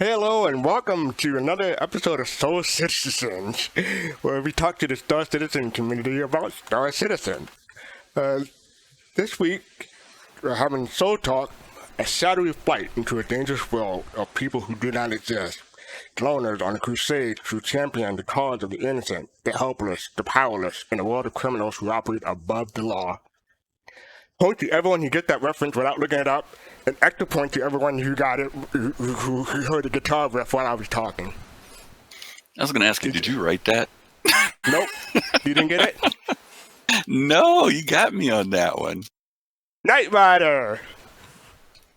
Hello and welcome to another episode of Soul Citizens, where we talk to the Star Citizen community about Star Citizen. Uh, this week, we're having Soul Talk, a shadowy flight into a dangerous world of people who do not exist. Loners on a crusade to champion the cause of the innocent, the helpless, the powerless, in a world of criminals who operate above the law. Point to everyone who get that reference without looking it up, and extra point to everyone who got it, who heard the guitar riff while I was talking. I was going to ask you, did you write that? Nope. You didn't get it? No, you got me on that one. Knight Rider!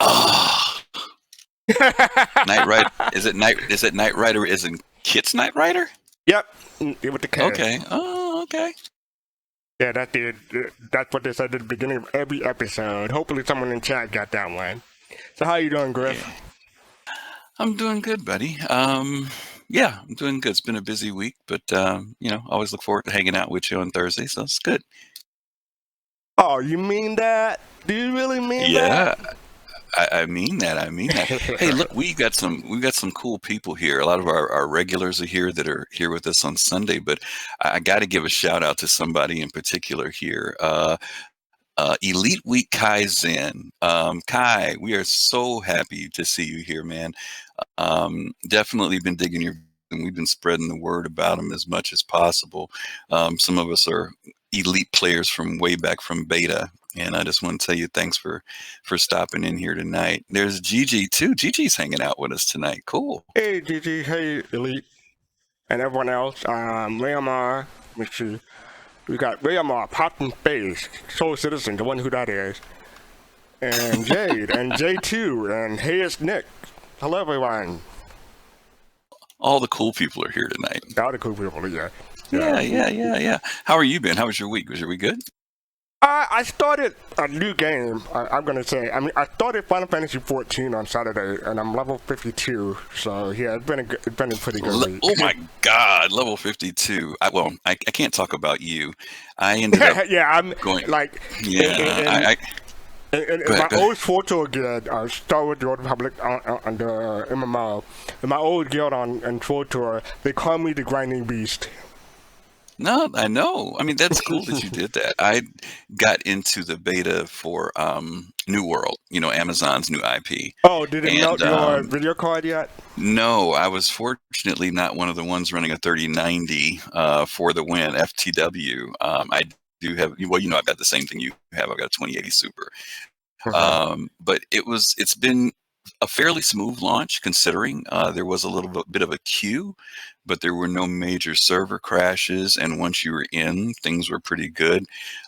Oh. Knight Rider. Is it Knight Rider? Is it Kit's Knight Rider? Yep. With the K. Okay. Oh, okay. Yeah, that's what they said at the beginning of every episode. Hopefully someone in chat got that one. So how you doing, Griff? Yeah. I'm doing good, buddy. Yeah, I'm doing good. It's been a busy week, but always look forward to hanging out with you on Thursday, so it's good. Oh, you mean that? Do you really mean that? Yeah. I mean that. Hey, look, we've got some cool people here. A lot of our regulars are here that are here with us on Sunday, but I got to give a shout out to somebody in particular here. Elite Week Kai Zen. Kai, we are so happy to see you here, man. Definitely been digging your, and we've been spreading the word about them as much as possible. Some of us are elite players from way back from beta. And I just want to tell you thanks for stopping in here tonight. There's Gigi too. Gigi's hanging out with us tonight. Cool. Hey Gigi, hey Elite, and everyone else. Rayamar, let me see. We got Rayamar, Pop in Face, Soul Citizen, the one who that is, and Jade, and J2, and Hey it's Nick. Hello everyone. All the cool people are here tonight. All the cool people, yeah. Yeah. How are you been? How was your week? Was your week good? I started a new game, I'm going to say. I mean, I started Final Fantasy 14 on Saturday, and I'm level 52, so yeah, it's been a pretty good week. Oh my God, level 52. I can't talk about you. I ended up yeah, I'm going... like... Yeah, in my old Fortor guild, Star Wars The Old Republic on the MMO, in my old guild on Fortor, they call me the Grinding Beast. No, I know. I mean, that's cool that you did that. I got into the beta for New World, Amazon's new IP. Oh, did it melt your video card yet? No, I was fortunately not one of the ones running a 3090 for the win, FTW. I do have, I've got the same thing you have. I've got a 2080 Super. But it's been a fairly smooth launch considering there was a little bit of a queue, but there were no major server crashes. And once you were in, things were pretty good.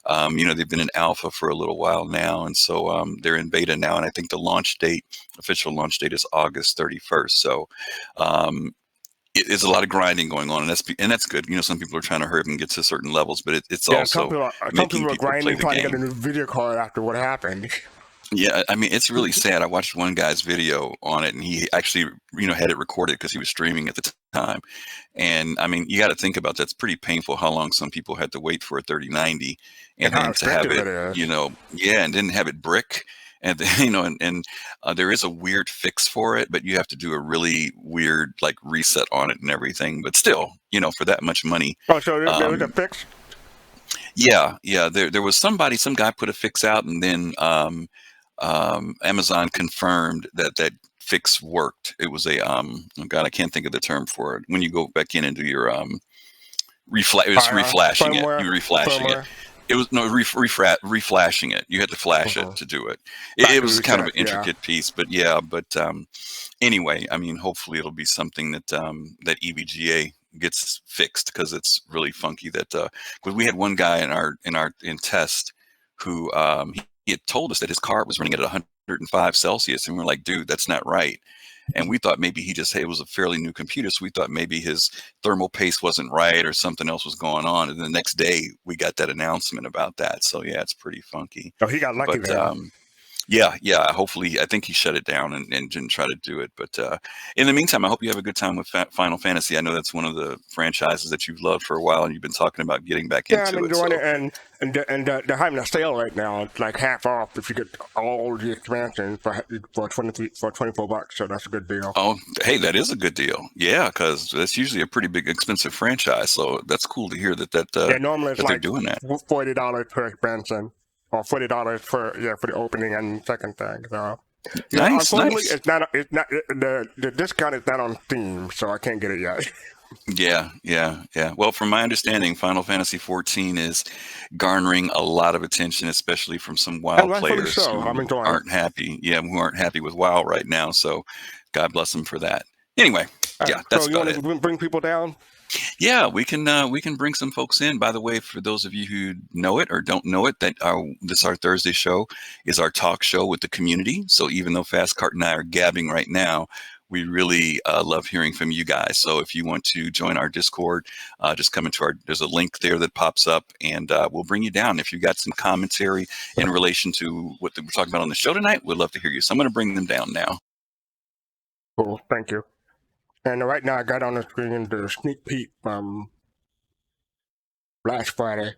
They've been in alpha for a little while now. And so they're in beta now. And I think the official launch date is August 31st. So it's a lot of grinding going on. And that's good. Some people are trying to hurry up and get to certain levels, but it's also some people are grinding trying to get a new video card after what happened. Yeah, I mean, it's really sad. I watched one guy's video on it, and he actually, had it recorded because he was streaming at the time. And I mean, you got to think about that. It's pretty painful how long some people had to wait for a 3090, and then to have it, and then have it brick. And then, there is a weird fix for it, but you have to do a really weird reset on it and everything. But still, for that much money. Oh, so there was a fix? Yeah. There was some guy put a fix out, and then Amazon confirmed that fix worked. It was a oh God, I can't think of the term for it. When you go back in and do your reflashing it. You reflashing it. It was reflashing it. You had to flash it to do it. It was kind of an intricate piece, but anyway, I mean, hopefully it'll be something that that EVGA gets fixed, because it's really funky that because we had one guy in test who he had told us that his card was running at 105 Celsius, and we're like, dude, that's not right. And we thought maybe it was a fairly new computer, so we thought maybe his thermal paste wasn't right or something else was going on. And the next day we got that announcement about that. So yeah, it's pretty funky. Oh, he got lucky there. Yeah. Hopefully, I think he shut it down and didn't try to do it. But in the meantime, I hope you have a good time with Final Fantasy. I know that's one of the franchises that you've loved for a while, and you've been talking about getting back Yeah, I'm into it. enjoying So, it, and they're having a sale right now. It's like half off if you get all the expansions for $24. So that's a good deal. oh, hey, that is a good deal. Yeah, because that's usually a pretty big, expensive franchise. So that's cool to hear Yeah, normally it's that they're like doing that. $40 per expansion, or $40 for the opening and second thing. So yeah, Nice, unfortunately, nice. the discount is not on Steam, so I can't get it yet. Yeah. Well, from my understanding, Final Fantasy 14 is garnering a lot of attention, especially from some WoW And rightfully players so. I'm who enjoying it. aren't happy. Yeah, who aren't happy with WoW right now. So, God bless them for that. Anyway, yeah, So that's you about want it. to bring people down? Yeah, we can bring some folks in. By the way, for those of you who know it or don't know it, that this our Thursday show is our talk show with the community. So even though Fast Cart and I are gabbing right now, we really love hearing from you guys. So if you want to join our Discord, just come into our. There's a link there that pops up, and we'll bring you down. If you got some commentary in relation to what we're talking about on the show tonight, we'd love to hear you. So I'm going to bring them down now. Cool, thank you. And right now I got on the screen the sneak peek from last Friday.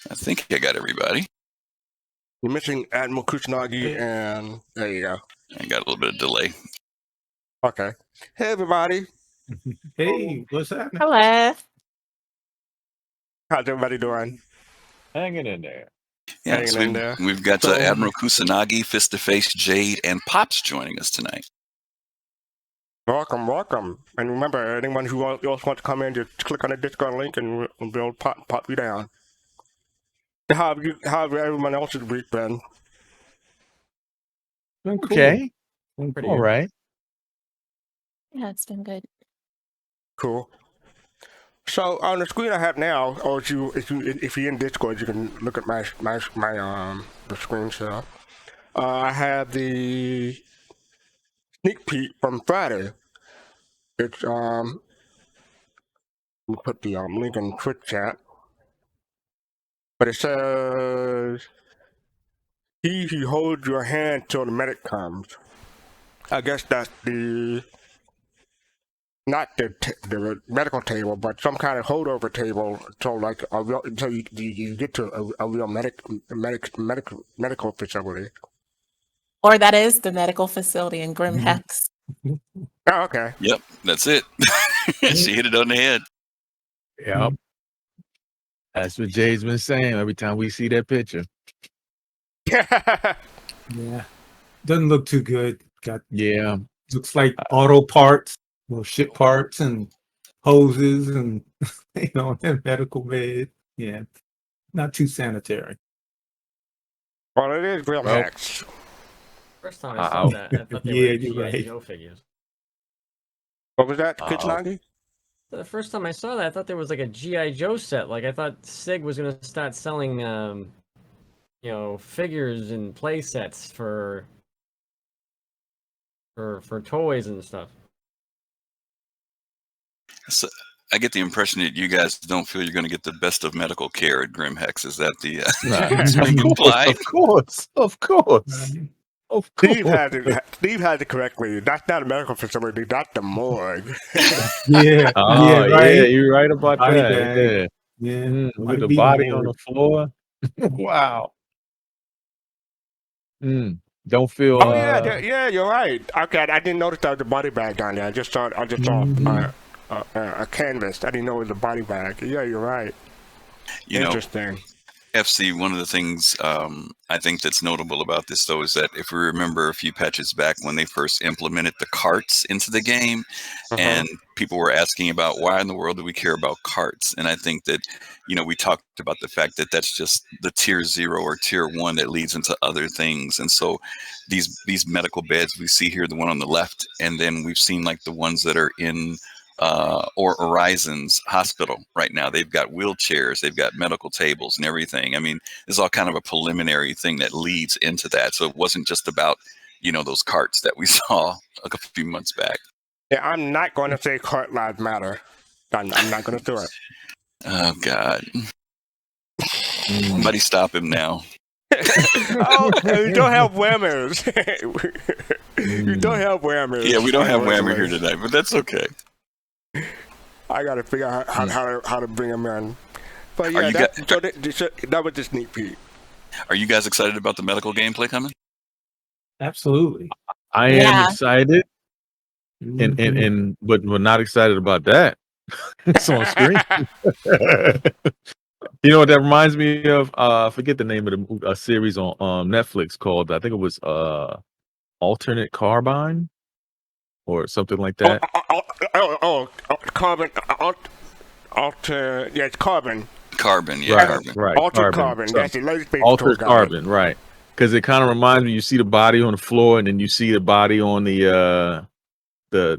I think I got everybody. You're missing Admiral Kusanagi, and there you go. I got a little bit of delay. Okay. Hey, everybody. Hey, what's happening? Hello. How's everybody doing? Hanging in there. Yeah, Hanging so in there. we've got So- Admiral Kusanagi, Fist to Face, Jade, and Pops joining us tonight. Welcome. And remember, anyone who else wants to come in, just click on the Discord link and we'll pop you down. How have everyone else's week been? Been cool. Okay. Been pretty All good. right. Yeah, it's been good. Cool. So on the screen I have now, or if you're in Discord, you can look at my the screen share. I have the sneak peek from Friday. It's let me put the link in Twitch chat. But it says, "He who holds your hand till the medic comes." I guess that's not the medical table, but some kind of holdover table. So like until you get to a real medical facility. Or that is the medical facility in Grim Mhm. Hex. Oh, okay. Yep, that's it. She hit it on the head. Yep. That's what Jay's been saying every time we see that picture. Yeah. Doesn't look too good. Yeah. Looks like auto parts, ship parts and hoses and and medical bed. Yeah. Not too sanitary. Well, it is real Well, hacks. First time I saw that, I thought they Yeah, were you're G.I. right. Joe figures. What was that, Oh. Kuchinagi? The first time I saw that, I thought there was like a G.I. Joe set. Like I thought Sig was gonna start selling, figures and play sets for toys and stuff. So I get the impression that you guys don't feel you're going to get the best of medical care at Grim Hex. Is that the is being implied? Of course. Steve had it correctly. That's not a medical facility. That's the morgue. Yeah. Oh, yeah, right. yeah, you're right about Body that. bag. Yeah. Yeah. With Might the be body more. on the floor. Wow. Don't feel. Oh yeah, you're right. Okay, I didn't notice that was a body bag down there. I just saw a canvas. I didn't know it was a body bag. Yeah, you're right. You know, Interesting. FC, one of the things I think that's notable about this, though, is that if we remember a few patches back when they first implemented the carts into the game, and people were asking about why in the world do we care about carts? And I think that, we talked about the fact that that's just the tier 0 or tier 1 that leads into other things. And so these medical beds we see here, the one on the left, and then we've seen like the ones that are in or Horizons Hospital right now. They've got wheelchairs, they've got medical tables and everything. I mean, it's all kind of a preliminary thing that leads into that. So it wasn't just about, those carts that we saw a few months back. Yeah, I'm not going to say Heart Lives Matter. I'm not going to do it. Oh God! Mm. Somebody stop him now. Oh, you don't have whammers. You don't have whammers. Yeah, we don't have Whammer unfortunately. here tonight, but that's okay. I got to figure out how to bring him in. But Are yeah, you that was the sneak peek. Are you guys excited about the medical gameplay coming? Absolutely. I am Yeah. excited, Mhm. and but we're not excited about that. It's on screen. You know what that reminds me of? I forget the name of the series on Netflix called, I think it was Alternate Carbine or something like that. Carbon. Alter. Yeah, it's Carbon. Carbon, yeah, Right, Carbon. right. Altered Carbon. So, That's the latest paper Altered guy. Carbon, right? Because it kind of reminds me. You see the body on the floor, and then you see the body on the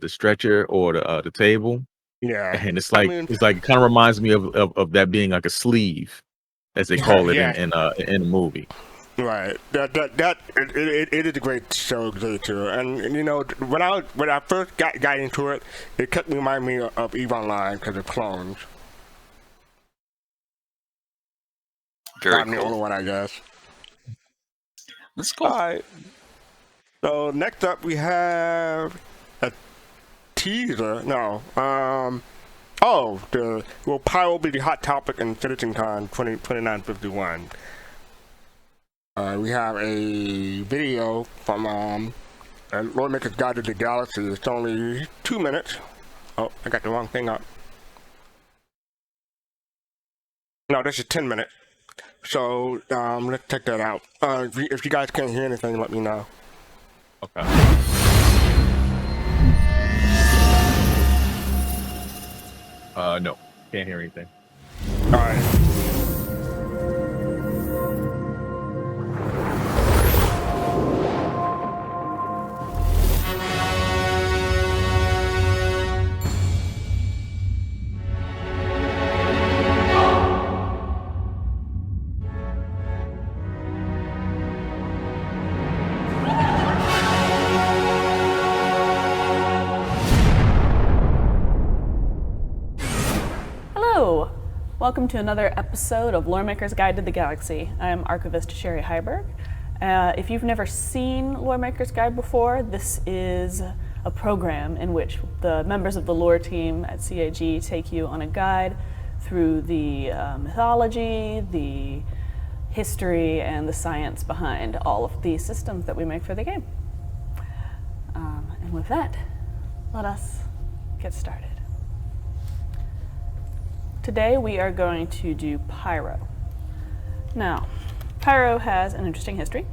stretcher or the table, Yeah. and it's I like mean- it kind of reminds me of that being like a sleeve, as they call it Yeah. in the movie. Right. It is a great show too. And you know, when I first got into it, it kept reminding me of EVE Online because of clones. Very I'm the only cool. one, I guess. That's cool. All right. So next up we have a teaser. No. Will Pyro will be the hot topic in CitizenCon 2951. We have a video from Lord Maker's Guide to the Galaxy. It's only 2 minutes. Oh, I got the wrong thing up. No, this is 10 minutes. So let's check that out. If you guys can't hear anything, let me know. Okay. No, can't hear anything. All right. Hello! Welcome to another episode of Loremaker's Guide to the Galaxy. I am Archivist Sherry Heiberg. If you've never seen Loremaker's Guide before, this is a program in which the members of the lore team at CAG take you on a guide through the mythology, the history, and the science behind all of the systems that we make for the game. And with that, let us get started. Today we are going to do Pyro. Now, Pyro has an interesting history.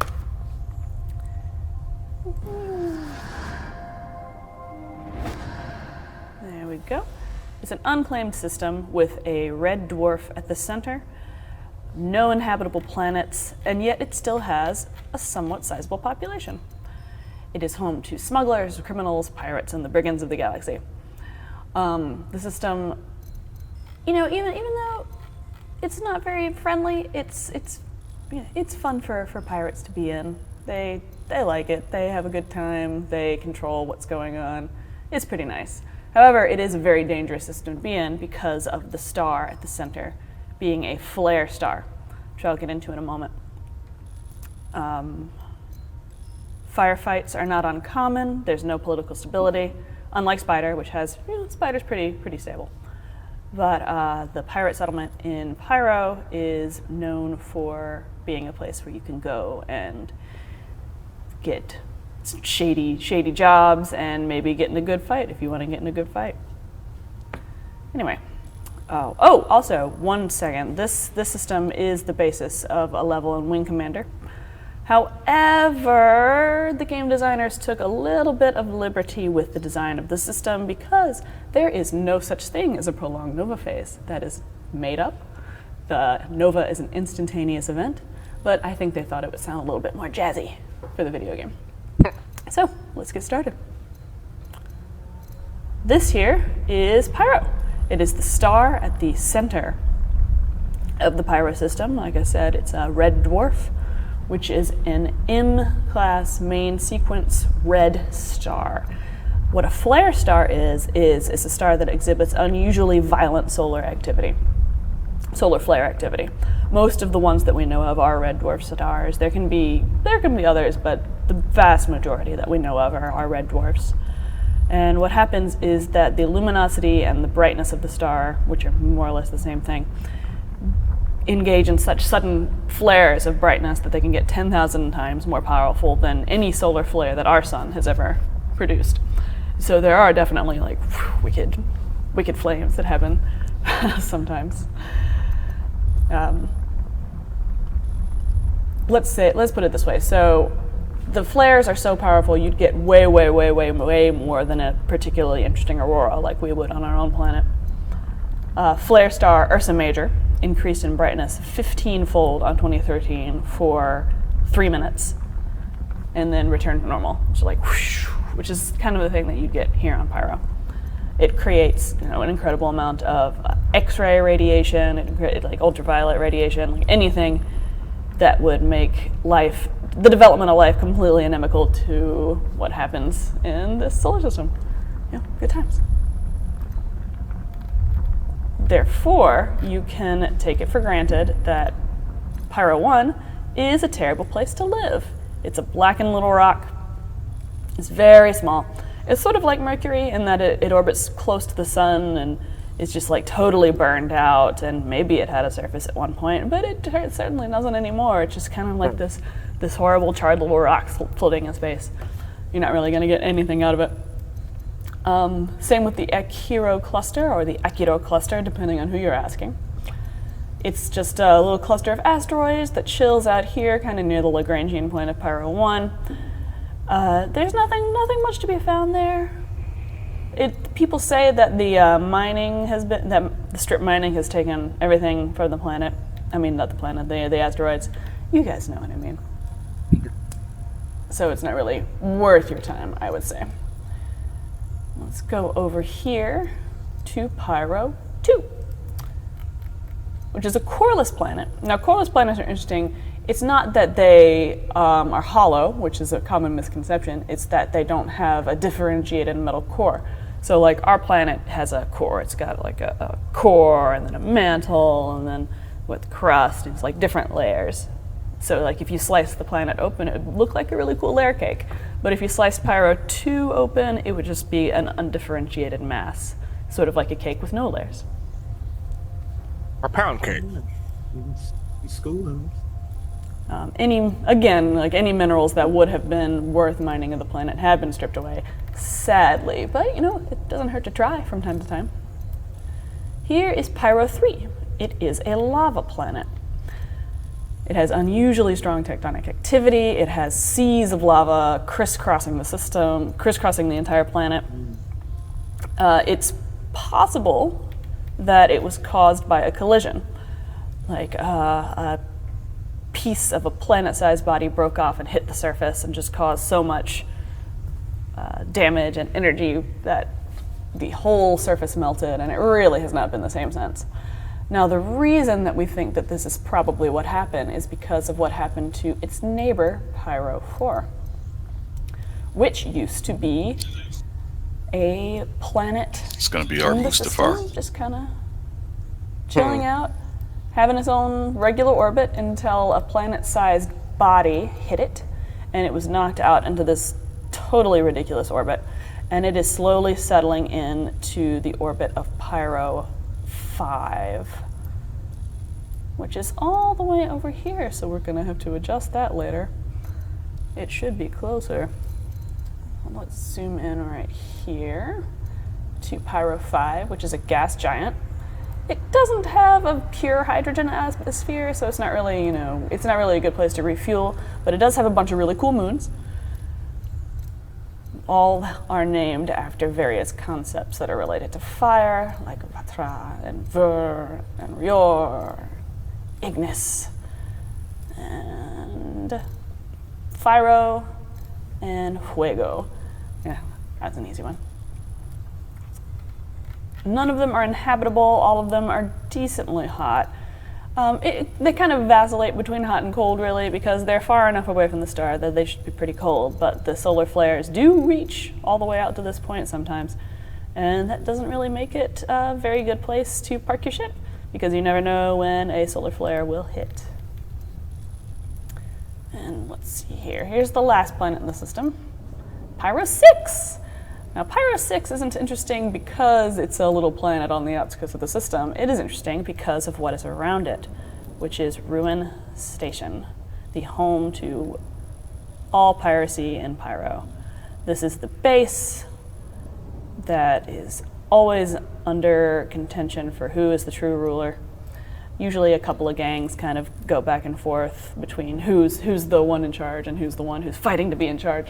There we go. It's an unclaimed system with a red dwarf at the center, no inhabitable planets, and yet it still has a somewhat sizable population. It is home to smugglers, criminals, pirates, and the brigands of the galaxy. The system, you know, even though it's not very friendly, it's fun for pirates to be in. They like it. They have a good time. They control what's going on. It's pretty nice. However, it is a very dangerous system to be in because of the star at the center being a flare star, which I'll get into in a moment. Firefights are not uncommon. There's no political stability, unlike Spider, which has, Spider's pretty stable. But the pirate settlement in Pyro is known for being a place where you can go and get some shady jobs and maybe get in a good fight if you want to get in a good fight. Anyway, also, 1 second. This system is the basis of a level in Wing Commander. However, the game designers took a little bit of liberty with the design of the system because there is no such thing as a prolonged Nova phase. That is made up. The Nova is an instantaneous event, but I think they thought it would sound a little bit more jazzy for the video game. So, let's get started. This here is Pyro. It is the star at the center of the Pyro system. Like I said, it's a red dwarf, which is an M-class main sequence red star. What a flare star is a star that exhibits unusually violent solar flare activity. Most of the ones that we know of are red dwarf stars. There can be others, but the vast majority that we know of are red dwarfs. And what happens is that the luminosity and the brightness of the star, which are more or less the same thing, engage in such sudden flares of brightness that they can get 10,000 times more powerful than any solar flare that our sun has ever produced. So there are definitely like wicked flames that happen sometimes. Let's put it this way. So the flares are so powerful, you'd get way more than a particularly interesting aurora like we would on our own planet. Flare star Ursa Major increased in brightness 15-fold on 2013 for 3 minutes, and then returned to normal, which is kind of the thing that you'd get here on Pyro. It creates, an incredible amount of X-ray radiation, ultraviolet radiation, anything that would make the development of life completely inimical to what happens in this solar system. Good times. Therefore, you can take it for granted that Pyro 1 is a terrible place to live. It's a blackened little rock. It's very small. It's sort of like Mercury in that it orbits close to the sun and is just totally burned out, and maybe it had a surface at one point, but it certainly doesn't anymore. It's just kind of like this horrible charred little rock floating in space. You're not really going to get anything out of it. Same with the Akiro cluster, or the Akiro cluster, depending on who you're asking. It's just a little cluster of asteroids that chills out here, kind of near the Lagrangian point of Pyro 1. There's nothing much to be found there. People say that the the strip mining has taken everything from the planet. I mean, not the planet, the asteroids. You guys know what I mean. So it's not really worth your time, I would say. Let's go over here to Pyro 2, which is a coreless planet. Now, coreless planets are interesting. It's not that they are hollow, which is a common misconception. It's that they don't have a differentiated metal core. So our planet has a core. It's got a core and then a mantle, and then with crust, it's different layers. So if you slice the planet open, it would look like a really cool layer cake. But if you slice Pyro 2 open, it would just be an undifferentiated mass, sort of like a cake with no layers. A pound cake. School. Any minerals that would have been worth mining of the planet have been stripped away, sadly. But, it doesn't hurt to try from time to time. Here is Pyro 3. It is a lava planet. It has unusually strong tectonic activity. It has seas of lava crisscrossing the system, crisscrossing the entire planet. It's possible that it was caused by a collision, a piece of a planet-sized body broke off and hit the surface and just caused so much damage and energy that the whole surface melted, and it really has not been the same since. Now, the reason that we think that this is probably what happened is because of what happened to its neighbor, Pyro 4, which used to be a planet. It's going to be our Mustafar. Just kind of chilling out, having its own regular orbit until a planet-sized body hit it, and it was knocked out into this totally ridiculous orbit, and it is slowly settling into the orbit of Pyro 5, which is all the way over here, so we're going to have to adjust that later. It should be closer. Let's zoom in right here to Pyro 5, which is a gas giant. It doesn't have a pure hydrogen atmosphere, so it's not really, it's not really a good place to refuel, but it does have a bunch of really cool moons. All are named after various concepts that are related to fire, like Vatra and Ver and Rior, Ignis, and Pyro, and Fuego. Yeah, that's an easy one. None of them are inhabitable. All of them are decently hot. They kind of vacillate between hot and cold, really, because they're far enough away from the star that they should be pretty cold. But the solar flares do reach all the way out to this point sometimes, and that doesn't really make it a very good place to park your ship, because you never know when a solar flare will hit. And let's see here. Here's the last planet in the system, Pyro 6. Now, Pyro 6 isn't interesting because it's a little planet on the outskirts of the system. It is interesting because of what is around it, which is Ruin Station, the home to all piracy in Pyro. This is the base that is always under contention for who is the true ruler. Usually a couple of gangs kind of go back and forth between who's the one in charge and who's the one who's fighting to be in charge.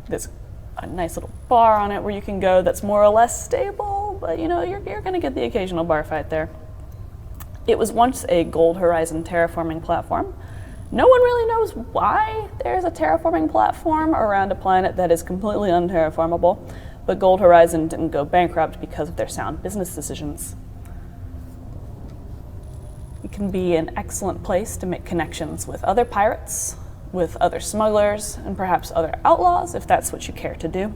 There's a nice little bar on it where you can go that's more or less stable, but you know, you're going to get the occasional bar fight there. It was once a Gold Horizon terraforming platform. No one really knows why there's a terraforming platform around a planet that is completely unterraformable, but Gold Horizon didn't go bankrupt because of their sound business decisions. It can be an excellent place to make connections with other pirates, with other smugglers, and perhaps other outlaws, if that's what you care to do.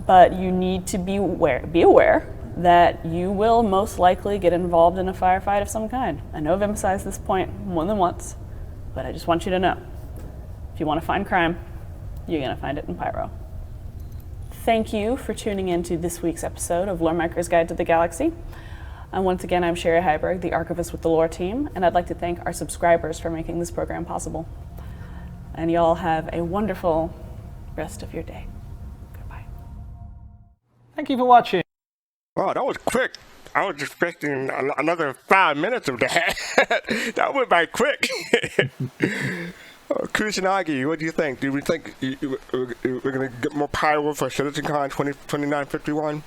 But you need to be aware that you will most likely get involved in a firefight of some kind. I know I've emphasized this point more than once, but I just want you to know. If you want to find crime, you're going to find it in Pyro. Thank you for tuning in to this week's episode of Loremaker's Guide to the Galaxy. And once again, I'm Sherry Heiberg, the archivist with the Lore team, and I'd like to thank our subscribers for making this program possible. And y'all have a wonderful rest of your day. Goodbye. Thank you for watching. Oh, that was quick. I was expecting another 5 minutes of that. That went by quick. Kusanagi, what do you think? Do we think we're going to get more Pyro for CitizenCon 2951?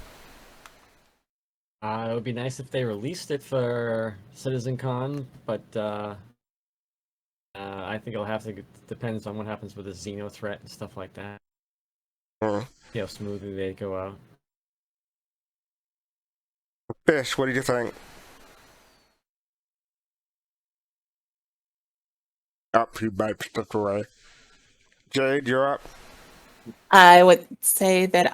It would be nice if they released it for CitizenCon, but I think it'll have to depends on what happens with the Xeno threat and stuff like that. See how smoothly they go out. Fish, what do you think? Up, you might step away. Jade, you're up. I would say that,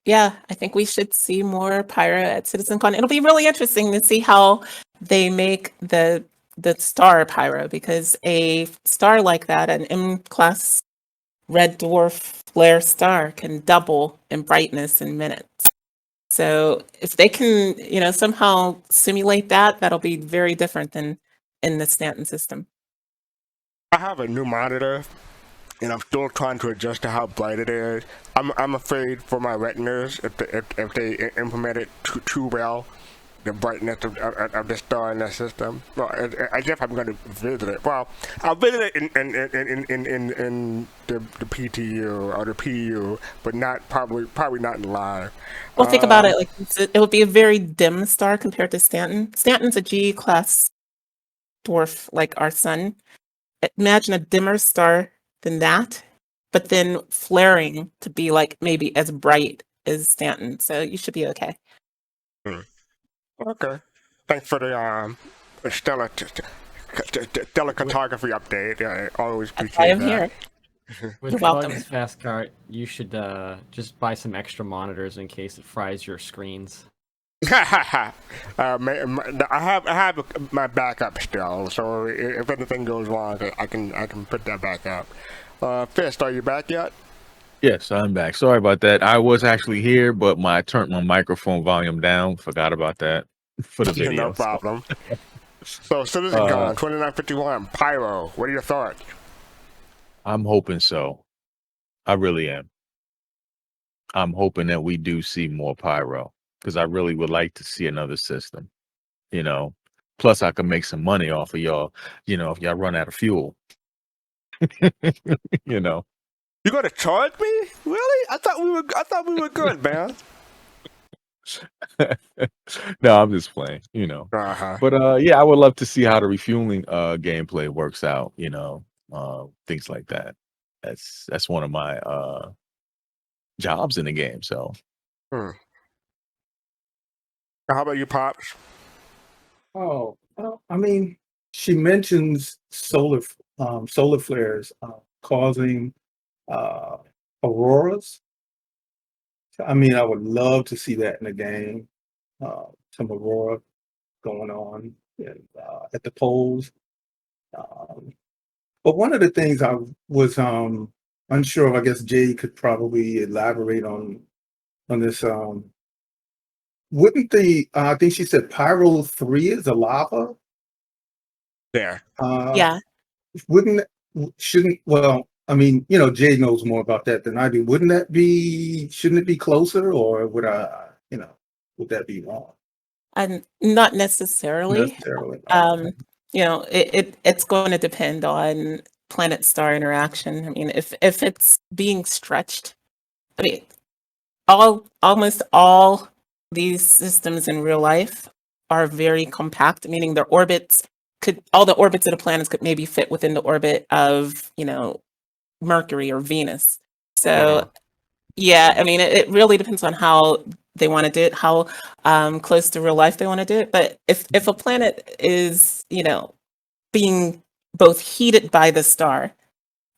yeah, I think we should see more Pyro at CitizenCon. It'll be really interesting to see how they make the star Pyro, because a star like that, an M-class red dwarf flare star, can double in brightness in minutes. So if they can, somehow simulate that, that'll be very different than in the Stanton system. I have a new monitor, and I'm still trying to adjust to how bright it is. I'm afraid for my retinas if they implement it too well, the brightness of the star in that system. Well, as if I'm going to visit it. Well, I'll visit it in the PTU or the PU, but not probably not in live. Well, think about it. Like it would be a very dim star compared to Stanton. Stanton's a G-class dwarf like our sun. Imagine a dimmer star than that, but then flaring to be like maybe as bright as Stanton. So you should be okay. Okay. Thanks for the stellar cartography update. I always appreciate that. I am here. With You're welcome. Bug's Fast Cart, you should just buy some extra monitors in case it fries your screens. I have my backup still, so if anything goes wrong, I can put that back up. Fist, are you back yet? Yes, I'm back. Sorry about that. I was actually here, but I turned my microphone volume down. Forgot about that for the video. No problem. So CitizenCon 2951, Pyro. What are your thoughts? I'm hoping so. I really am. I'm hoping that we do see more Pyro, because I really would like to see another system. Plus I can make some money off of y'all. If y'all run out of fuel. You gonna charge me? Really? I thought we were good, man. No, I'm just playing, Uh-huh. But yeah, I would love to see how the refueling gameplay works out, things like that. That's one of my jobs in the game. So How about you, Pops? Oh, Well, I mean, she mentions solar flares causing uh, auroras. I mean, I would love to see that in the game. Some aurora going on at the poles. Um, but one of the things I was unsure of, I guess Jay could probably elaborate on this. Wouldn't I think she said Pyro 3 is a lava? Yeah. Yeah. Well, I mean, Jay knows more about that than I do. Shouldn't it be closer, or would would that be wrong? And not necessarily. Necessarily. It's going to depend on planet star interaction. I mean, if it's being stretched, I mean, almost all these systems in real life are very compact, meaning all the orbits of the planets could maybe fit within the orbit of, Mercury or Venus. So yeah, I mean, it really depends on how they want to do it, how close to real life they want to do it. But if a planet is, being both heated by the star,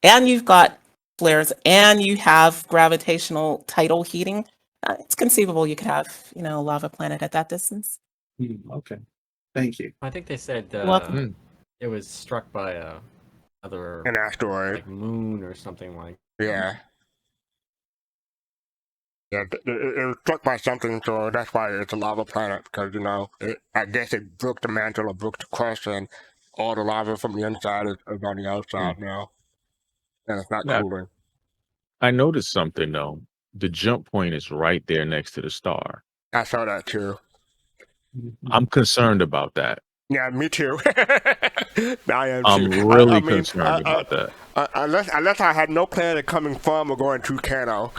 and you've got flares, and you have gravitational tidal heating, it's conceivable you could have, a lava planet at that distance. Okay, thank you. I think they said Welcome. it was struck by another An asteroid. like moon or something like. Yeah. Yeah, it was struck by something, so that's why it's a lava planet, because, I guess it broke the mantle or broke the crust, and all the lava from the inside is on the outside now. And it's not Now, cooling. I noticed something though. The jump point is right there next to the star. I saw that too. I'm concerned about that. Yeah, me too. I am I'm too. really I mean, concerned about that. Unless I had no plan of coming from or going to Kano.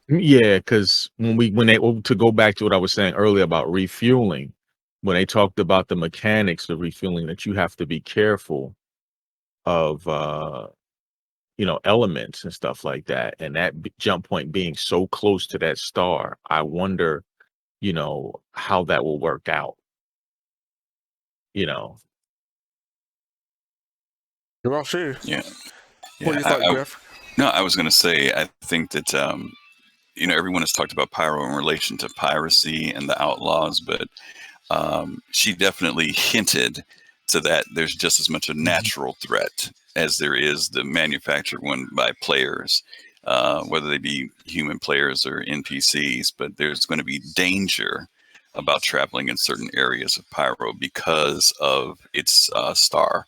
Yeah, because to go back to what I was saying earlier about refueling, when they talked about the mechanics of refueling, that you have to be careful of elements and stuff like that, and that jump point being so close to that star, I wonder, how that will work out. We'll see. Yeah. What do you think, Griff? No, I was going to say, I think that, everyone has talked about Pyro in relation to piracy and the outlaws, but she definitely hinted to that there's just as much a natural threat as there is the manufactured one by players, whether they be human players or NPCs, but there's going to be danger about traveling in certain areas of Pyro because of its star.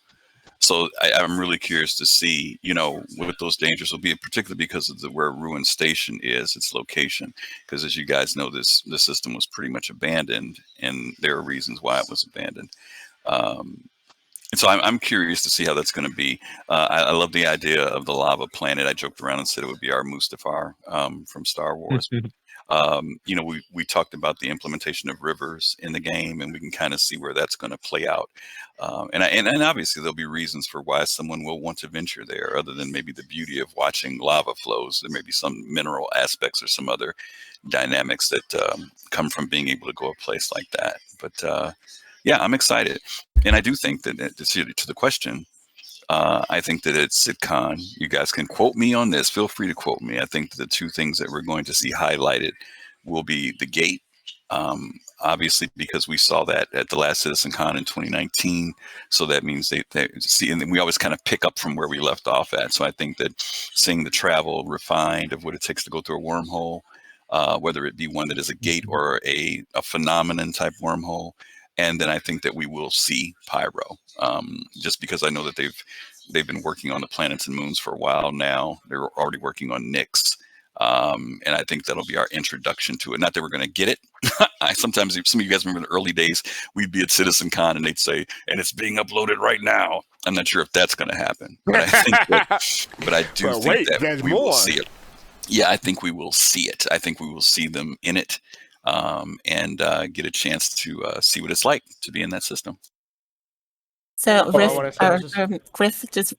So I'm really curious to see, what those dangers will be, particularly because of where Ruin Station is, its location. Because as you guys know, the system was pretty much abandoned, and there are reasons why it was abandoned. And so I'm curious to see how that's going to be. I love the idea of the lava planet. I joked around and said it would be our Mustafar from Star Wars. We talked about the implementation of rivers in the game, and we can kind of see where that's going to play out. And obviously there'll be reasons for why someone will want to venture there, other than maybe the beauty of watching lava flows. There may be some mineral aspects or some other dynamics that come from being able to go a place like that. But yeah, I'm excited, and I do think that to the question. I think that at CitizenCon, you guys can quote me on this. Feel free to quote me. I think that the two things that we're going to see highlighted will be the gate, obviously, because we saw that at the last CitizenCon in 2019. So that means they see, and then we always kind of pick up from where we left off at. So I think that seeing the travel refined of what it takes to go through a wormhole, whether it be one that is a gate or a phenomenon type wormhole. And then I think that we will see Pyro, just because I know that they've been working on the planets and moons for a while now. They're already working on Nyx, and I think that'll be our introduction to it. Not that we're going to get it. Sometimes some of you guys remember in the early days, we'd be at CitizenCon and they'd say, "And it's being uploaded right now." I'm not sure if that's going to happen, but I think but I do think that we will see it. Yeah, I think we will see it. I think we will see them in it. And get a chance to see what it's like to be in that system. So, Griff, just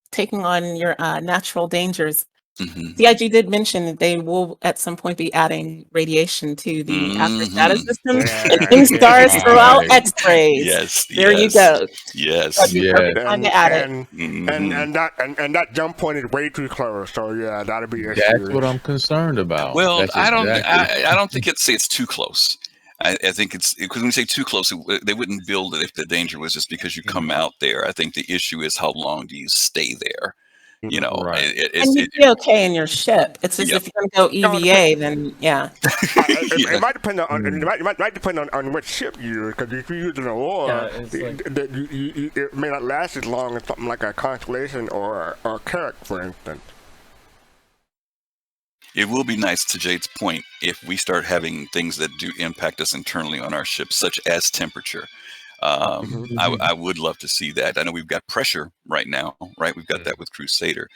taking on your natural dangers. Mhm. CIG did mention that they will at some point be adding radiation to the after status Mhm. system Yeah, and new stars throughout Right. X-rays. Yes, There you yes, go. yes. That'd be Yeah. perfect time to add it. Mhm. And that jump point is way too close. So yeah, that'll be That's issue. what I'm concerned about. Well, That's I don't. exactly. I don't think it's too close. I think it's because when you say too close, they wouldn't build it if the danger was just because you come out there. I think the issue is how long do you stay there? You know, Right. And you'd be okay in your ship. It's just Yep. if you're going to go EVA, then yeah. Yeah. It might depend on Mm. it might depend on which ship you use. Because if you're using a war, Yeah, it's like- it may not last as long as something like a Constellation or a Carrack, for instance. It will be nice, to Jade's point, if we start having things that do impact us internally on our ships, such as temperature. I would love to see that. I know we've got pressure right now, right? We've got that with Crusader.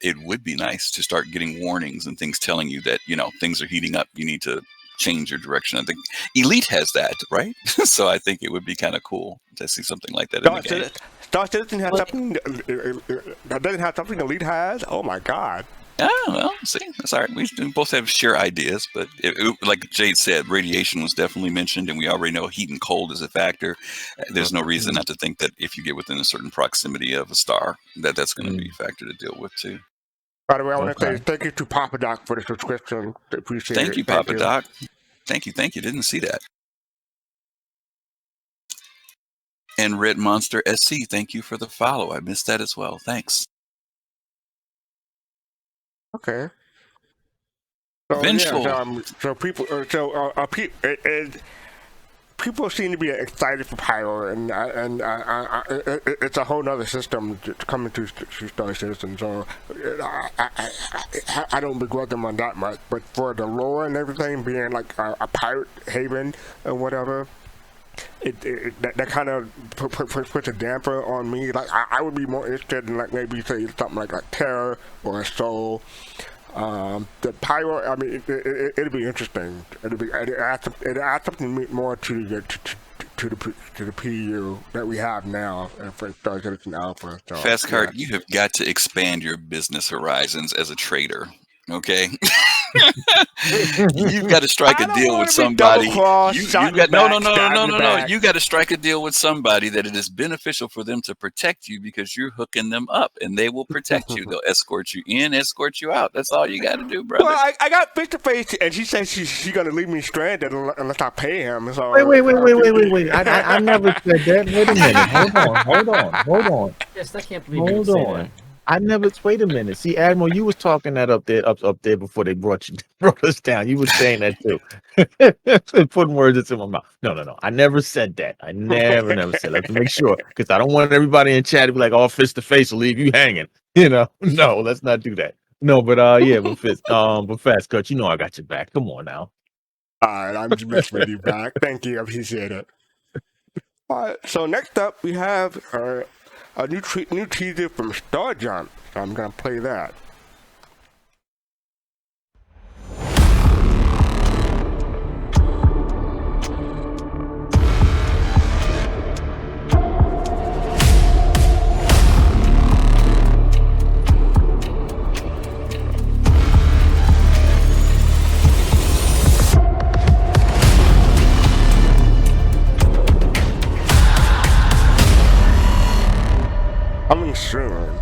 It would be nice to start getting warnings and things telling you that, things are heating up. You need to change your direction. I think Elite has that, right? So I think it would be kind of cool to see something like that in the game. Star Citizen has something that doesn't have something Elite has. Oh my God! Oh, well, see, that's all right. We both have share ideas, but like Jade said, radiation was definitely mentioned, and we already know heat and cold is a factor. There's no reason not to think that if you get within a certain proximity of a star, that's going to be a factor to deal with too. By the way, I want to say thank you to Papa Doc for the subscription. Appreciate it. Thank you, Papa Doc. Thank you. Didn't see that. And Red Monster SC, thank you for the follow. I missed that as well. Thanks. Okay. So Vengeful. yeah, so people, people seem to be excited for Pyro, and it's a whole other system coming to Star Citizen. So I don't begrudge them on that much. But for the lore and everything being like a pirate haven and whatever, that kind of puts a damper on me. Like I would be more interested in like maybe say something like Terror or a Soul. The Pyro, I mean, it'll be interesting. It adds something more to the PU that we have now for Star Citizen Alpha. So, Fastcart, you have got to expand your business horizons as a trader. Okay, you've got to strike a deal with somebody. You got You got to strike a deal with somebody that it is beneficial for them to protect you because you're hooking them up, and they will protect you. They'll escort you in, escort you out. That's all you got to do, brother. Well, I got face to face, and she said she's gonna leave me stranded unless I pay him. So Wait. I never said that. Wait a minute. Hold on. Yes, I can't believe you say that. I never. Wait a minute. See, Admiral, you was talking that up there before they brought us down. You was saying that too. Putting words into my mouth. No. I never said that. I never said. Let's make sure, because I don't want everybody in chat to be like, "All face to face will leave you hanging." No, let's not do that. No, but but Fast Cut, I got your back. Come on now. All right, I'm just messing with you back. Thank you, I appreciate it. All right, so next up we have a new teaser from StarJump. So I'm gonna play that. Coming soon.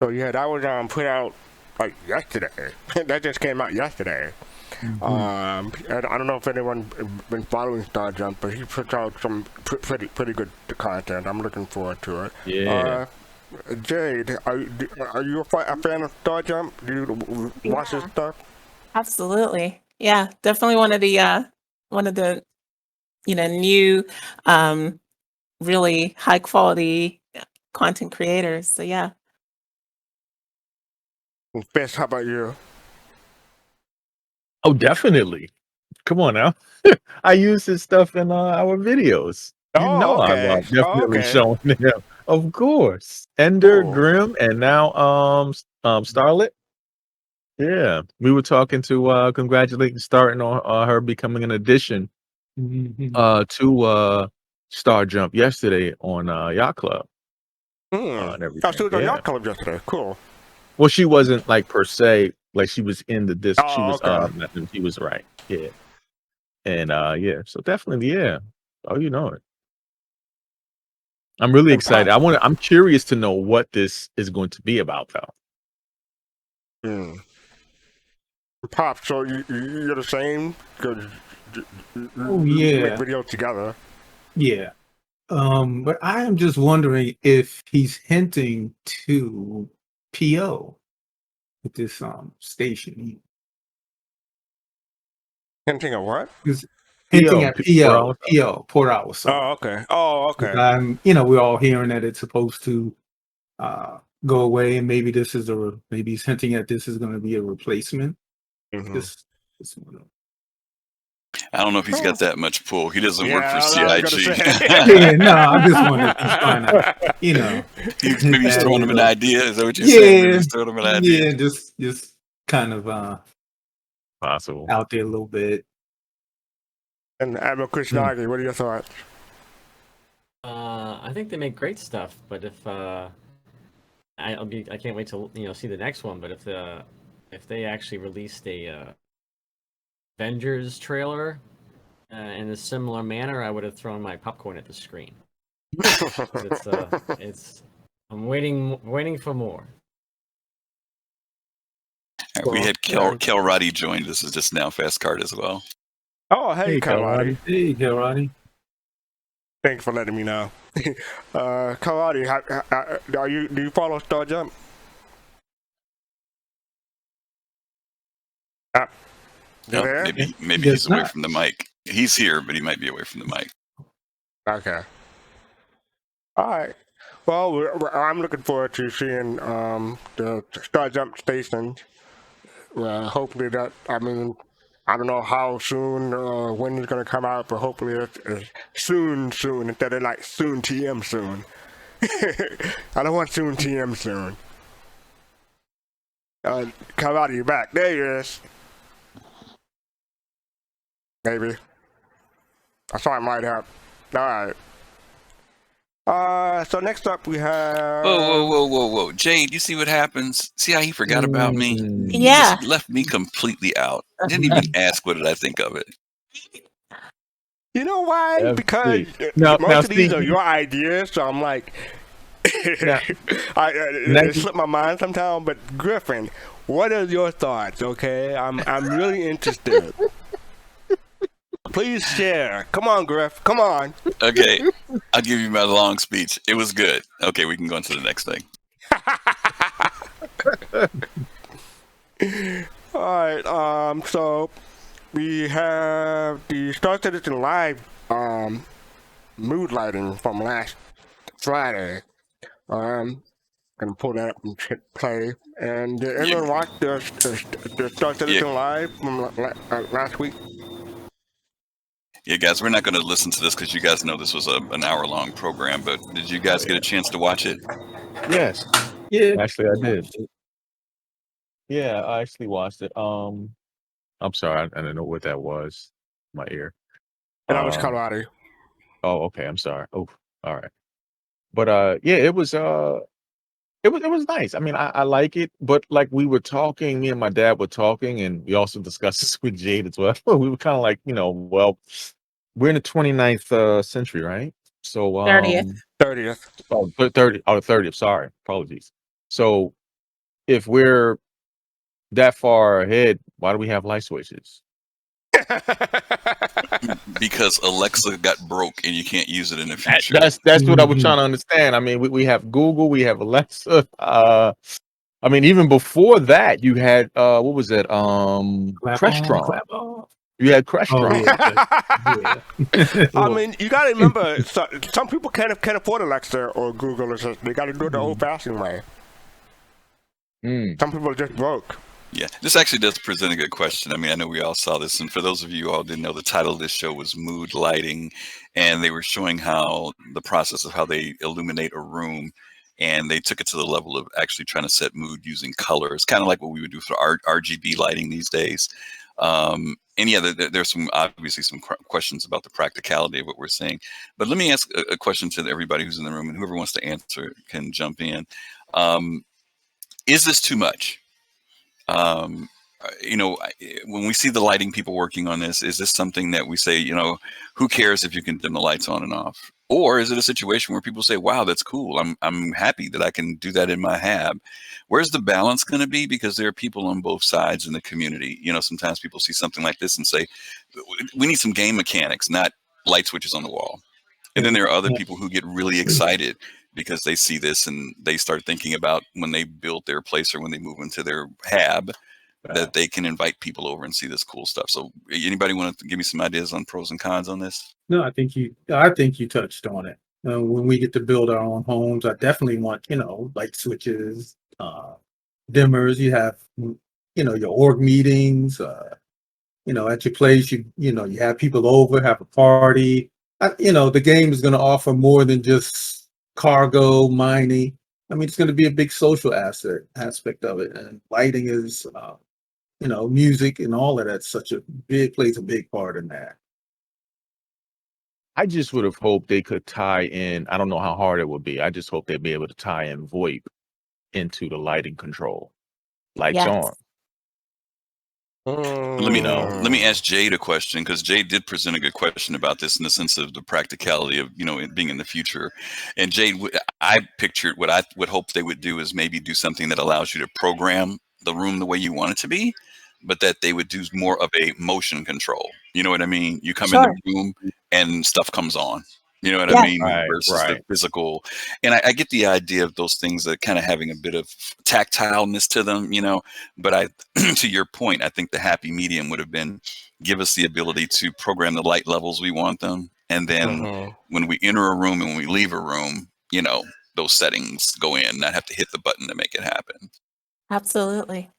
So yeah, that was put out like yesterday. That just came out yesterday. And I don't know if anyone been following StarJump, but he puts out some pretty good content. I'm looking forward to it. Yeah. Jade, are you a fan of StarJump? Do you watch this stuff? Absolutely. Yeah, definitely one of the new really high quality content creators. So yeah. Fist, how about you? Oh, definitely. Come on now. I use this stuff in our videos. Okay. I'm definitely Okay. showing them. Of course. Ender, Cool. Grim, and now Starlet. Yeah. We were talking to congratulating starting on her becoming an addition to StarJump yesterday on Yacht Club. and Oh, everything. she was on Yeah. Yacht Club yesterday. Cool. Well, she wasn't like per se like she was in the disc. She Oh, was okay. he was right. Yeah. And yeah, so definitely, yeah. Oh, you know it. I'm really excited. I'm curious to know what this is going to be about though. Pop, so you're the same? Because Oh you make yeah, videos together. yeah. But I am just wondering if he's hinting to PO with this station. Hinting at what? He's hinting PO, at Port PO, Port Hour. Oh, okay. Oh, okay. We're all hearing that it's supposed to go away, and maybe maybe he's hinting at this is going to be a replacement. Just one. I don't know if he's got that much pull. He doesn't work for I was CIG. gonna say. Yeah, no, I'm just wondering if he's trying to, Maybe he's throwing him an idea. Is that what you're saying? Maybe he's throwing him an idea. Yeah, just kind of possible out there a little bit. And Admiral Krishnagi, what are your thoughts? I think they make great stuff, but if I can't wait to see the next one. But if they actually released a Avengers trailer in a similar manner, I would have thrown my popcorn at the screen. I'm waiting for more. We had Kel Roddy joined. This is just now Fast Card as well. Oh, hey, Kaladi. Hey, Kaladi. Thanks for letting me know. Kaladi, do you follow StarJump? No, there? maybe he's away from the mic. He's here, but he might be away from the mic. Okay. All right. Well, I'm looking forward to seeing the StarJump Station. Hopefully I don't know how soon, when it's going to come out, but hopefully it's soon, instead of like soon TM soon. I don't want soon TM soon. Kaladi, you back. There he is. Maybe. I saw him light up. Alright. So next up we have... Whoa. Jade, you see what happens? See how he forgot about me? Yeah. He just left me completely out. Didn't even ask what did I think of it. You know why? Yeah, Because most of these are your ideas, so I'm like... it slipped my mind sometimes, but Griffin, what are your thoughts, okay? I'm really interested. Please share. Come on, Griff. Come on. Okay, I'll give you my long speech. It was good. Okay, we can go on to the next thing. All right. So we have the Star Citizen Live mood lighting from last Friday. Gonna pull that up and hit play. And did everyone watch the Star Citizen Live from last week? Yeah, guys, we're not going to listen to this because you guys know this was an hour-long program, but did you guys get a chance to watch it? Yes. Yeah. Actually, I did. Yeah, I actually watched it. I'm sorry, I don't know what that was. My ear. And I was Colorado. Oh, okay. I'm sorry. Oh, all right. But yeah, it was nice. I mean, I like it, but like we were talking, me and my dad were talking, and we also discussed this with Jade as well. We were kind of like, well, we're in the 29th century, right? So 30th. 30th. Oh, 30th. Sorry, apologies. So if we're that far ahead, why do we have light switches? Because Alexa got broke and you can't use it in the future. That's what I was trying to understand. I mean, we have Google, we have Alexa. I mean, even before that, you had what was it? Crestron. You had Crestron. I mean, you gotta remember, some people can't afford Alexa or Google or something. They gotta do it the old-fashioned way. Some people are just broke. Yeah, this actually does present a good question. I mean, I know we all saw this, and for those of you who all didn't know, the title of this show was Mood Lighting, and they were showing how the process of how they illuminate a room, and they took it to the level of actually trying to set mood using colors, kind of like what we would do for RGB lighting these days. and yeah, there's some obviously some questions about the practicality of what we're saying. But let me ask a question to everybody who's in the room, and whoever wants to answer can jump in. Is this too much? You know, when we see the lighting people working on this, is this something that we say, you know, who cares if you can dim the lights on and off? Or is it a situation where people say, wow, that's cool. I'm happy that I can do that in my hab. Where's the balance going to be? Because there are people on both sides in the community. You know, sometimes people see something like this and say, we need some game mechanics, not light switches on the wall. And then there are other people who get really excited because they see this and they start thinking about when they build their place or when they move into their hab, that they can invite people over and see this cool stuff. So anybody want to give me some ideas on pros and cons on this? No, I think you touched on it. When we get to build our own homes, I definitely want, light switches, dimmers. You have, your org meetings, at your place, you have people over, have a party. The game is going to offer more than just cargo mining. I mean, it's going to be a big social aspect of it, and lighting is, music and all of that plays a big part in that. I just would have hoped they could tie in. I don't know how hard it would be. I just hope they'd be able to tie in VoIP into the lighting control. Lights Yes. on. Let me ask Jade a question, because Jade did present a good question about this in the sense of the practicality of it being in the future. And Jade, I pictured what I would hope they would do is maybe do something that allows you to program the room the way you want it to be, but that they would do more of a motion control. You know what I mean? You come in the room and stuff comes on. You know what I mean? Right, Versus the physical. And I get the idea of those things that kind of having a bit of tactileness to them, but to your point, I think the happy medium would have been give us the ability to program the light levels we want them. And then when we enter a room and when we leave a room, those settings go in, not have to hit the button to make it happen. Absolutely.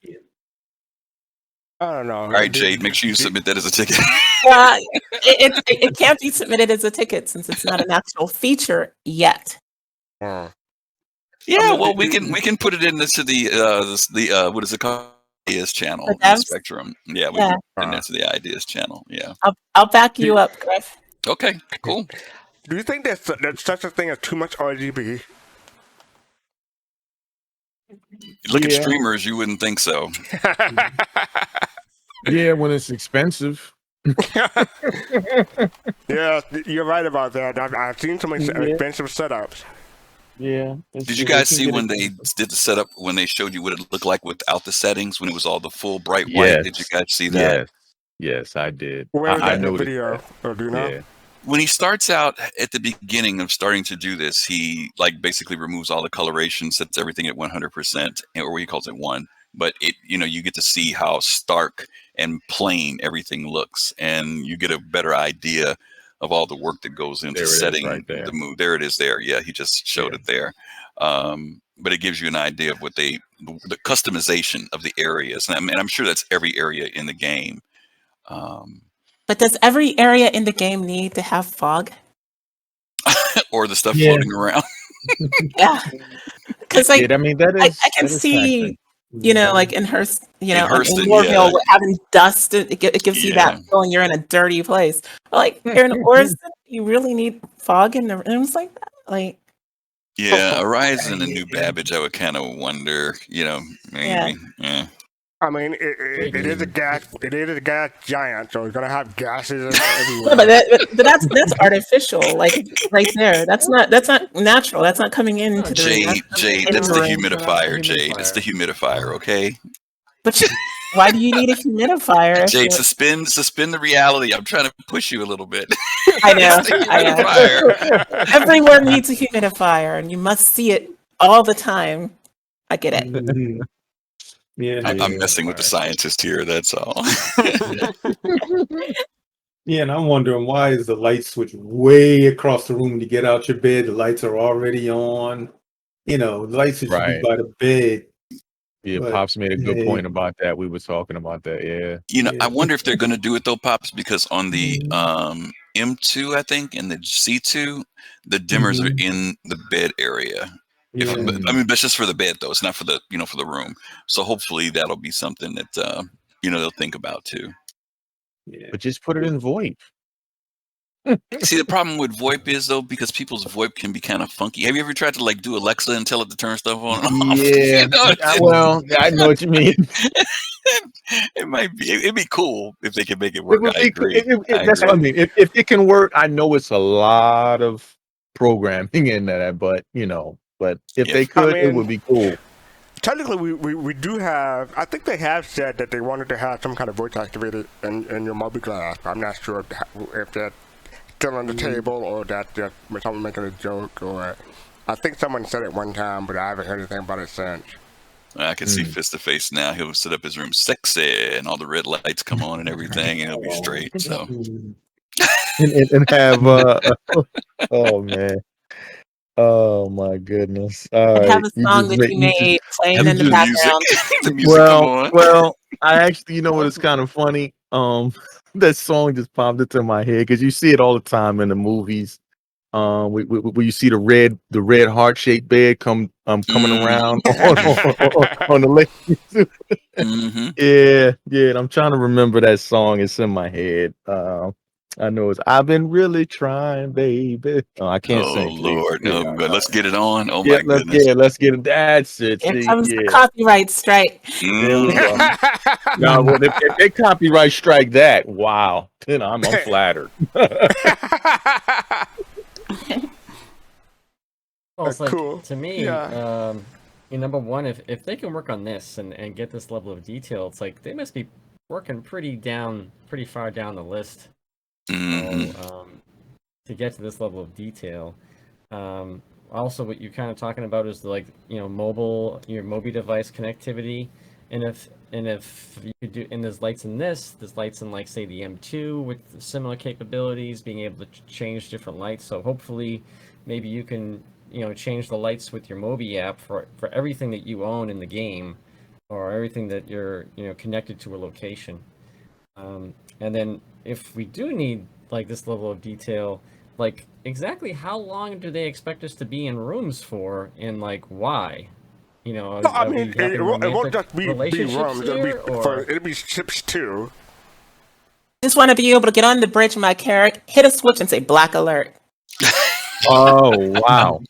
I don't know. All right, Jade, make sure you submit that as a ticket. It can't be submitted as a ticket since it's not an actual feature yet. Yeah, well, we can put it into the what is it called? Ideas channel, the Spectrum. Yeah, we can put it into the Ideas channel. Yeah, I'll back you up, Griff. Okay, cool. Do you think there's such a thing as too much RGB? Look at streamers, you wouldn't think so. Yeah, when it's expensive. Yeah, you're right about that. I've seen some expensive setups. Yeah. Did you guys see when they did the setup, when they showed you what it looked like without the settings, when it was all the full bright white? Did you guys see that? Yes, I did. Where was that noticed video? Or do you know? Yeah. When he starts out at the beginning of starting to do this, he basically removes all the coloration, sets everything at 100%, or he calls it 1. But you get to see how stark and plain everything looks, and you get a better idea of all the work that goes into setting the mood. There it is. There, yeah, he just showed it there. But it gives you an idea of what the customization of the areas, and I'm sure that's every area in the game. But does every area in the game need to have fog? Or the stuff floating around? Yeah, because I mean, that is. I can see. Like in Hurston, in Hurston, Warville, having dust, it gives you that feeling you're in a dirty place. But like here in Orston, you really need fog in the rooms like that. Yeah, Horizon and New Babbage, I would kind of wonder, maybe. Yeah. I mean, it is a gas. It is a gas giant, so it's gonna have gases everywhere. No, but that's artificial, like right there. That's not natural. That's not coming into Jade, that's the humidifier. Jade, it's the humidifier. Okay. But why do you need a humidifier? Jade, suspend the reality. I'm trying to push you a little bit. I know. Everywhere needs a humidifier, and you must see it all the time. I get it. Yeah, I'm messing with the scientist here. That's all. Yeah, and I'm wondering, why is the light switch way across the room when you get out your bed? The lights are already on. The light switch should be by the bed. Yeah, Pops made a good point about that. We were talking about that. Yeah. I wonder if they're going to do it though, Pops, because on the M2, I think, and the C2, the dimmers are in the bed area. That's just for the bed though. It's not for the for the room. So hopefully that'll be something that they'll think about too. Yeah. but just put it in VoIP. See, the problem with VoIP is though, because people's VoIP can be kind of funky. Have you ever tried to like do Alexa and tell it to turn stuff on and off? Yeah, You know, well, I know what you mean. it might be. It'd be cool if they could make it It work. would I be agree. that's what I mean. If it can work, I know it's a lot of programming in that, but but if they could, it would be cool. Technically, we do have. I think they have said that they wanted to have some kind of voice activated in your mobile glass. I'm not sure if that's still on the table or that just someone making a joke. Or I think someone said it one time, but I haven't heard anything about it since. I can see Fist to Face now. He'll set up his room sexy, and all the red lights come on and everything, and he'll be straight. So and have oh man. Oh my goodness! All And right, have a song that you made playing in the background. the music come on. Well, I actually, what is kind of funny? That song just popped into my head because you see it all the time in the movies. Where you see the red heart shaped bed coming around on the lake. Yeah, and I'm trying to remember that song. It's in my head. I know it's I've been really trying, baby. Oh, I can't sing. Oh Lord, please. no! But let's get it on. Oh my goodness! Let's get it. That's it. Here comes the copyright strike. There we go. Now, well, if they copyright strike that, wow, then I'm flattered. Well, it's like, Cool. to me, Yeah. number one, if they can work on this and get this level of detail, it's like they must be working pretty far down the list. So, to get to this level of detail. Also, what you're kind of talking about is like your mobile device connectivity, and if you could do, and there's lights in there's lights in like say the M2 with similar capabilities, being able to change different lights. So hopefully, maybe you can change the lights with your Mobi app for everything that you own in the game, or everything that you're connected to a location. And then if we do need like this level of detail, like exactly how long do they expect us to be in rooms for, and like why? I mean, it won't just be rooms. It'll be ships too. Just want to be able to get on the bridge of my character, hit a switch, and say black alert. Oh wow!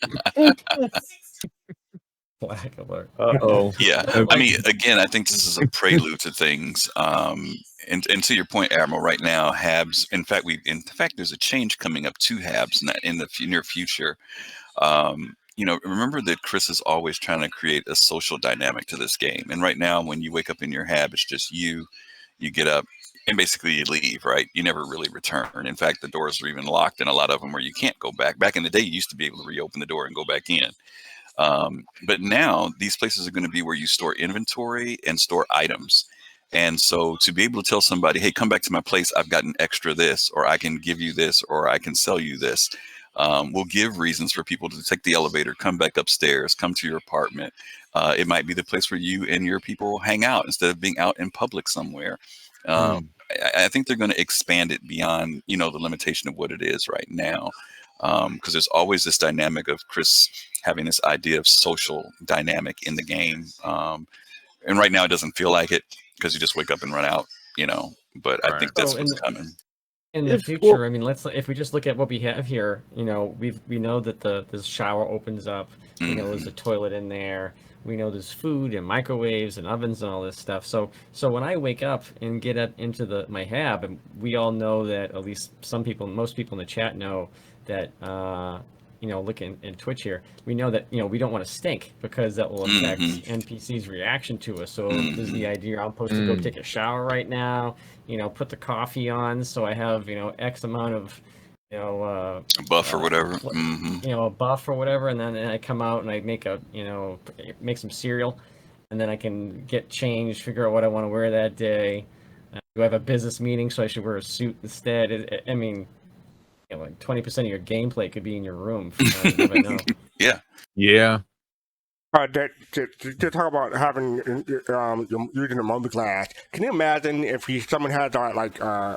Black alert. Uh-oh. Yeah, I mean, again, I think this is a prelude to things. And to your point, Admiral, right now, HABs. In fact, there's a change coming up to HABs in the near future. Remember that Chris is always trying to create a social dynamic to this game. And right now, when you wake up in your HAB, it's just you get up and basically you leave, right? You never really return. In fact, the doors are even locked in a lot of them where you can't go back. Back in the day, you used to be able to reopen the door and go back in. But now these places are going to be where you store inventory and store items. And so to be able to tell somebody, hey, come back to my place, I've got an extra this, or I can give you this, or I can sell you this, will give reasons for people to take the elevator, come back upstairs, come to your apartment. It might be the place where you and your people hang out instead of being out in public somewhere. I think they're going to expand it beyond, the limitation of what it is right now. Because there's always this dynamic of Chris having this idea of social dynamic in the game. And right now it doesn't feel like it because you just wake up and run out, but I think that's what's coming. In the future, I mean, if we just look at what we have here, we know that the shower opens up, there's a toilet in there. We know there's food and microwaves and ovens and all this stuff. So when I wake up and get up into my HAB, and we all know that, at least most people in the chat know that, look in Twitch here, we know that, we don't want to stink because that will affect NPC's reaction to us. So there's the idea I'm supposed to go take a shower right now, put the coffee on so I have, X amount of, a buff or whatever. A buff or whatever, and then I come out and I make make some cereal, and then I can get changed, figure out what I want to wear that day. Do I have a business meeting, so I should wear a suit instead? I mean, like 20% of your gameplay could be in your room. Yeah. To talk about having using a mobile glass, can you imagine if someone has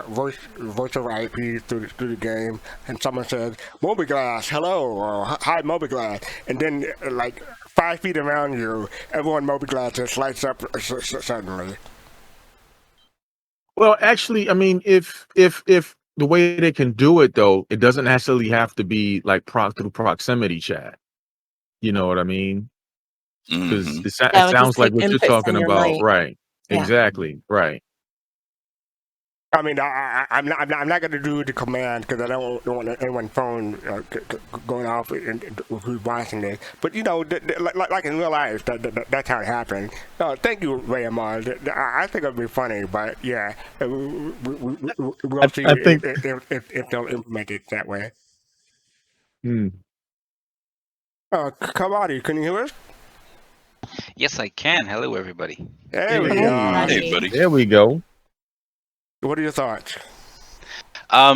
voice over IP through the game, and someone says mobile glass, hello, or hi mobile glass, and then 5 feet around you, everyone mobile glass just lights up suddenly. Well, actually, I mean, if the way they can do it though, it doesn't necessarily have to be like through proximity chat. You know what I mean? Because Hmm. it Yeah, we just sounds like take what you're inputs on talking your about, mic. right? Yeah. Exactly, right. I mean, I'm not going to do the command because I don't want anyone's phone going off and who's watching this. But you know, like in real life, that's how it happened. Thank you, Raymond. I think it'll be funny, but yeah, we'll see I think. if they'll implement it that way. Hmm. Kamadi, can you hear us? Yes, I can. Hello, everybody. There we Hey, are. Hey, Kamadi. buddy. There we go. What are your thoughts?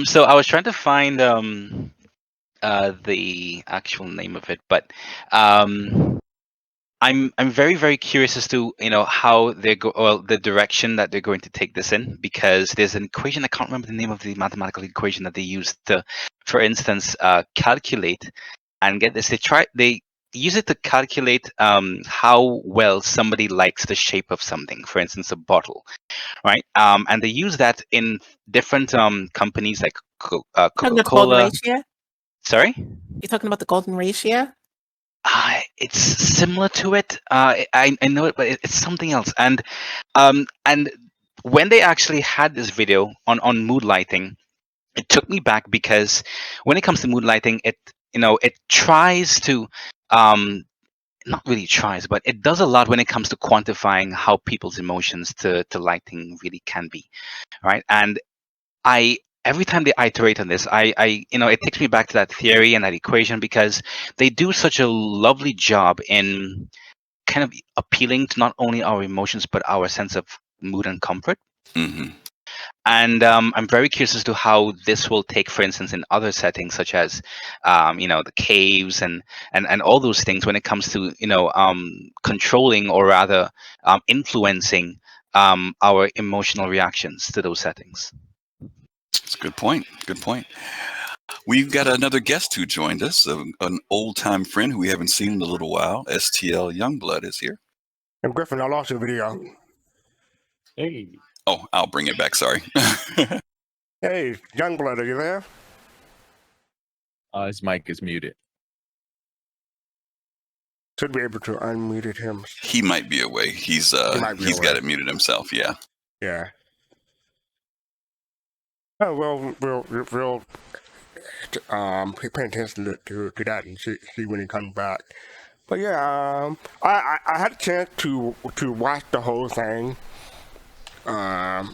So I was trying to find the actual name of it, but I'm very very curious as to how they go, well, the direction that they're going to take this in, because there's an equation. I can't remember the name of the mathematical equation that they use to, for instance, calculate and get this. They use it to calculate how well somebody likes the shape of something. For instance, a bottle, right? And they use that in different companies like Talking about the golden Coca-Cola. ratio? Sorry. You talking about the golden ratio? It's similar to it. I know it, but it's something else. And when they actually had this video on mood lighting, it took me back, because when it comes to mood lighting, it tries to not really tries, but it does a lot when it comes to quantifying how people's emotions to lighting really can be, right? And I every time they iterate on this, it takes me back to that theory and that equation, because they do such a lovely job in kind of appealing to not only our emotions but our sense of mood and comfort. Hmm. And I'm very curious as to how this will take, for instance, in other settings such as, the caves and all those things, when it comes to controlling, or rather influencing our emotional reactions to those settings. That's a good point. Good point. We've got another guest who joined us, an old-time friend who we haven't seen in a little while. STL Youngblood is here. And Griffin, I lost your video. Hey. Oh, I'll bring it back. Sorry. Hey, Youngblood, are you there? His mic is muted. Should be able to unmute him. He might be away. He's might be got away. it muted himself. Yeah. Yeah. Oh well, we'll pay attention to that and see when he comes back. But yeah, I had a chance to watch the whole thing. I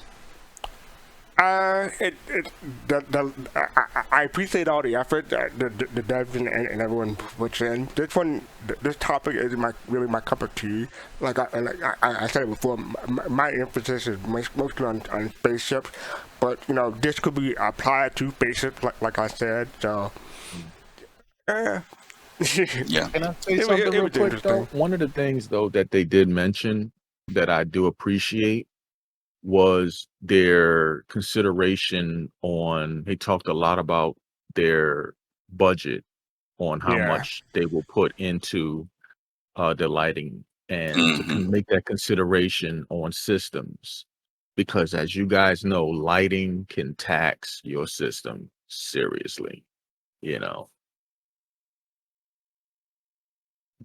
appreciate all the effort that the devs and everyone puts in. This topic is really my cup of tea. Like I said it before, my emphasis is mostly on spaceships, but this could be applied to spaceships, like I said. So, Yeah. Can I say It something was real quick interesting. though? One of the things though that they did mention that I do appreciate was their consideration on. They talked a lot about their budget, on how Yeah. much they will put into their lighting, and to Hmm. make that consideration on systems, because as you guys know, lighting can tax your system seriously, you know,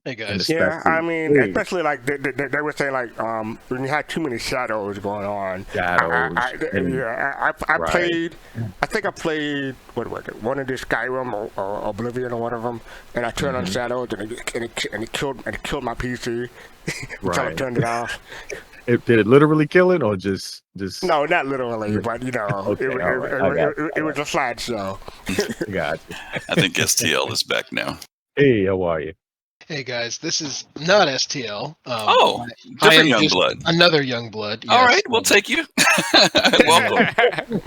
Hey and guys. Yeah, I especially mean, especially like they were saying, like when you had too many shadows going on. shadows and I right. played. I think I played what was it? One of the Skyrim or Oblivion or one of them, and I turned on Mhm. shadows and it killed my PC until I Right. turned it off. Did it literally kill it, or just No, not literally, but okay, all right, I got you. it was a slideshow. I got you. I think STL is back now. Hey, how are you? Hey guys, this is not STL. Oh, I different am young just blood. another young blood. All Yes. right, we'll take you. Welcome.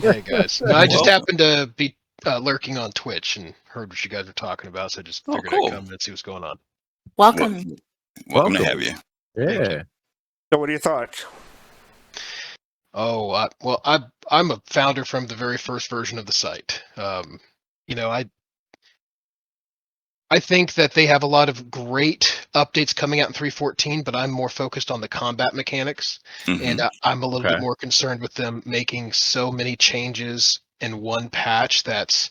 Hey guys. No, I just Welcome. happened to be lurking on Twitch and heard what you guys were talking about, so I just Oh, figured cool. I'd come and see what's going on. Welcome. Welcome to have you. Yeah. So, what are your thoughts? Oh, well, I'm a founder from the very first version of the site. I I think that they have a lot of great updates coming out in 3.14, but I'm more focused on the combat mechanics, and I'm a little bit more concerned with them making so many changes in one patch that's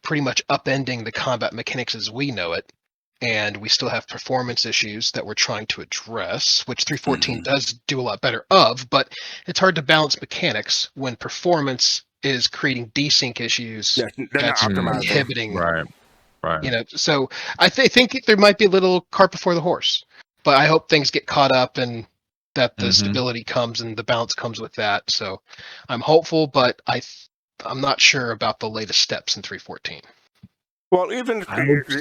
pretty much upending the combat mechanics as we know it. And we still have performance issues that we're trying to address, which 3.14 does do a lot better of, but it's hard to balance mechanics when performance is creating desync issues that's inhibiting. Right. So I think there might be a little cart before the horse, but I hope things get caught up and that the stability comes and the balance comes with that. So I'm hopeful, but I'm not sure about the latest steps in 3.14. Well, even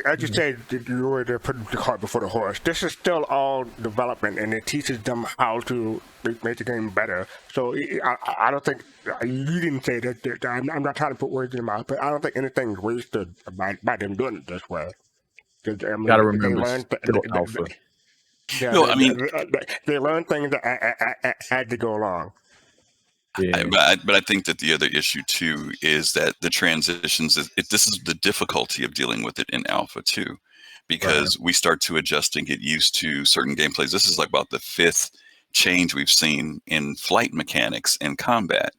as you say, you were to put the cart before the horse. This is still all development, and it teaches them how to make the game better. So I don't think you didn't say that. I'm not trying to put words in your mouth, but I don't think anything's wasted by them doing it this way. Gotta remember, still alpha. They learn things as they go along. Yeah. But I think that the other issue too is that the transitions. This is the difficulty of dealing with it in alpha too, because we start to adjust and get used to certain gameplays. This is like about the 5th change we've seen in flight mechanics and combat.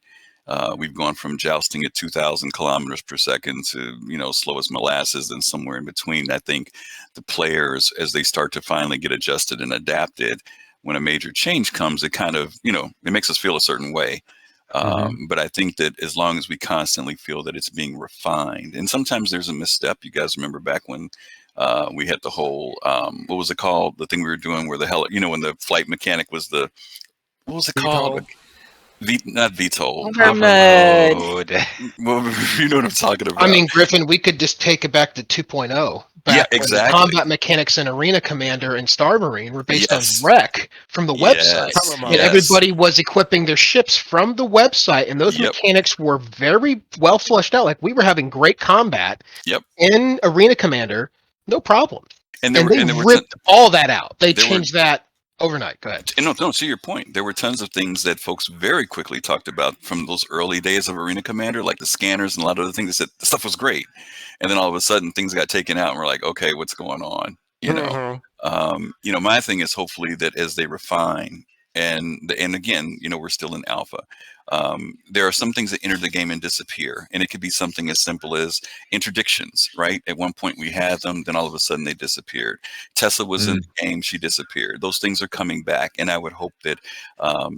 We've gone from jousting at 2,000 kilometers per second to slow as molasses, and somewhere in between. I think the players, as they start to finally get adjusted and adapted, when a major change comes, it kind of it makes us feel a certain way. But I think that as long as we constantly feel that it's being refined, and sometimes there's a misstep. You guys remember back when we had the whole, what was it called? The thing we were doing where when the flight mechanic was what was it called? Not VTOL. Hover mode. Well, you know what I'm talking about. I mean, Griffin, we could just take it back to 2.0. Yeah, exactly. The combat mechanics in Arena Commander and Star Marine were based on rec from the website. And everybody was equipping their ships from the website, and those mechanics were very well fleshed out. Like, we were having great combat in Arena Commander, no problem. And they ripped all that out. They changed that overnight. Go ahead. No, to your point, there were tons of things that folks very quickly talked about from those early days of Arena Commander, like the scanners and a lot of other things. They said the stuff was great, and then all of a sudden things got taken out, and we're like, okay, what's going on? My thing is hopefully that as they refine, and again, we're still in alpha. There are some things that enter the game and disappear, and it could be something as simple as interdictions, right? At one point we had them, then all of a sudden they disappeared. Tessa was in the game, she disappeared. Those things are coming back, and I would hope that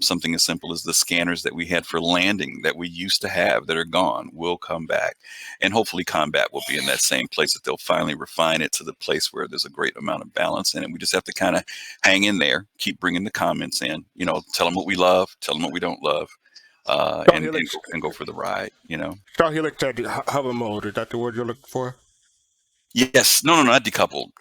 something as simple as the scanners that we had for landing that we used to have that are gone will come back, and hopefully combat will be in that same place, that they'll finally refine it to the place where there's a great amount of balance in it. We just have to kind of hang in there, keep bringing the comments in, tell them what we love, tell them what we don't love. And go for the ride, Star Helix said hover mode. Is that the word you're looking for? Yes. No, not decoupled.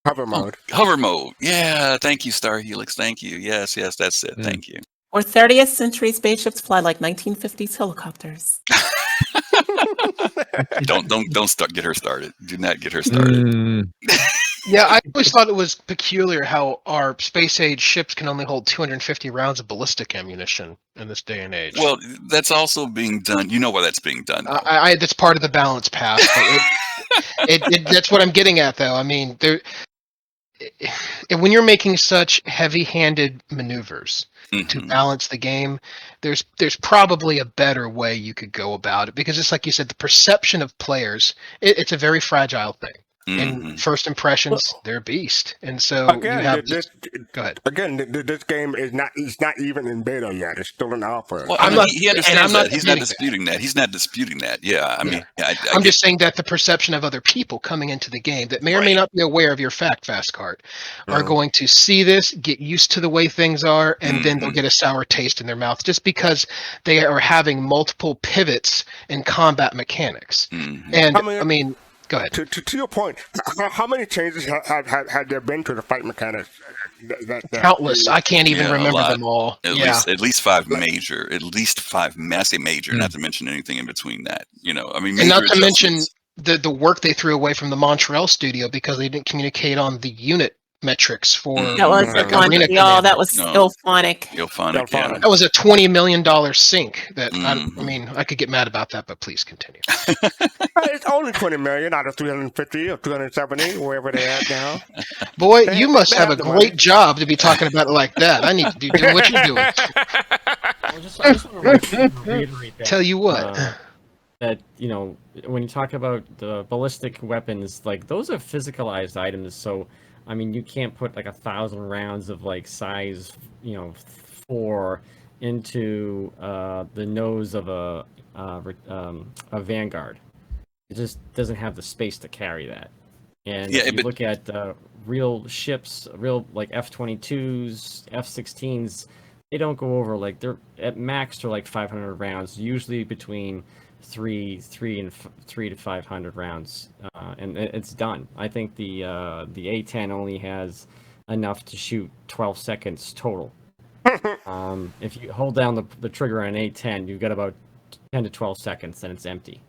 Hover mode. Hover mode. Yeah. Thank you, Star Helix. Thank you. Yes, that's it. Thank you. Or 30th century spaceships fly like 1950s helicopters. Don't get her started. Do not get her started. Yeah, I always thought it was peculiar how our space age ships can only hold 250 rounds of ballistic ammunition in this day and age. Well, that's also being done. You know why that's being done. That's part of the balance pass. That's what I'm getting at, though. I mean, when you're making such heavy-handed maneuvers to balance the game, there's probably a better way you could go about it, because just like you said, the perception of players, it's a very fragile thing. And first impressions, they're a beast, and so again, you have. Go ahead. Again, this game is not even in beta yet. It's still in alpha. Well, he understands that. He's not disputing that. He's not disputing that. Yeah, I mean, I'm just saying that the perception of other people coming into the game that may or may not be aware of your fast card are going to see this, get used to the way things are, and then they'll get a sour taste in their mouth just because they are having multiple pivots in combat mechanics. And I mean. Go ahead. To your point, how many changes had there been to the fight mechanics? Countless. I can't even remember them all. At least five major. At least five massive major. Not to mention anything in between that. I mean, and not to mention the work they threw away from the Montreal studio because they didn't communicate on the unit metrics for That was like fun. Arena Y'all, that Commander. was No. Ilphonic. Ilphonic, yeah. That was a $20 million sink. That I Mhm. mean, I could get mad about that, but please continue. It's only 20 million out of 350 or 270, wherever they're at now. Boy, They you have- must they have have a the money. great job to be talking about it like that. I need to do what you're doing. I just want to reiterate that. Tell you what. That, you know, when you talk about the ballistic weapons, like those are physicalized items. So, I mean, you can't put like 1,000 rounds of like size, 4 into the nose of a Vanguard. It just doesn't have the space to carry that. And Yeah, if you but- look at real ships, real like F-22s, F-16s, they don't go over like they're at max they're like 500 rounds, usually between three to 500 rounds, and it's done. I think the A10 only has enough to shoot 12 seconds total. If you hold down the trigger on an A10, you've got about 10 to 12 seconds, then it's empty.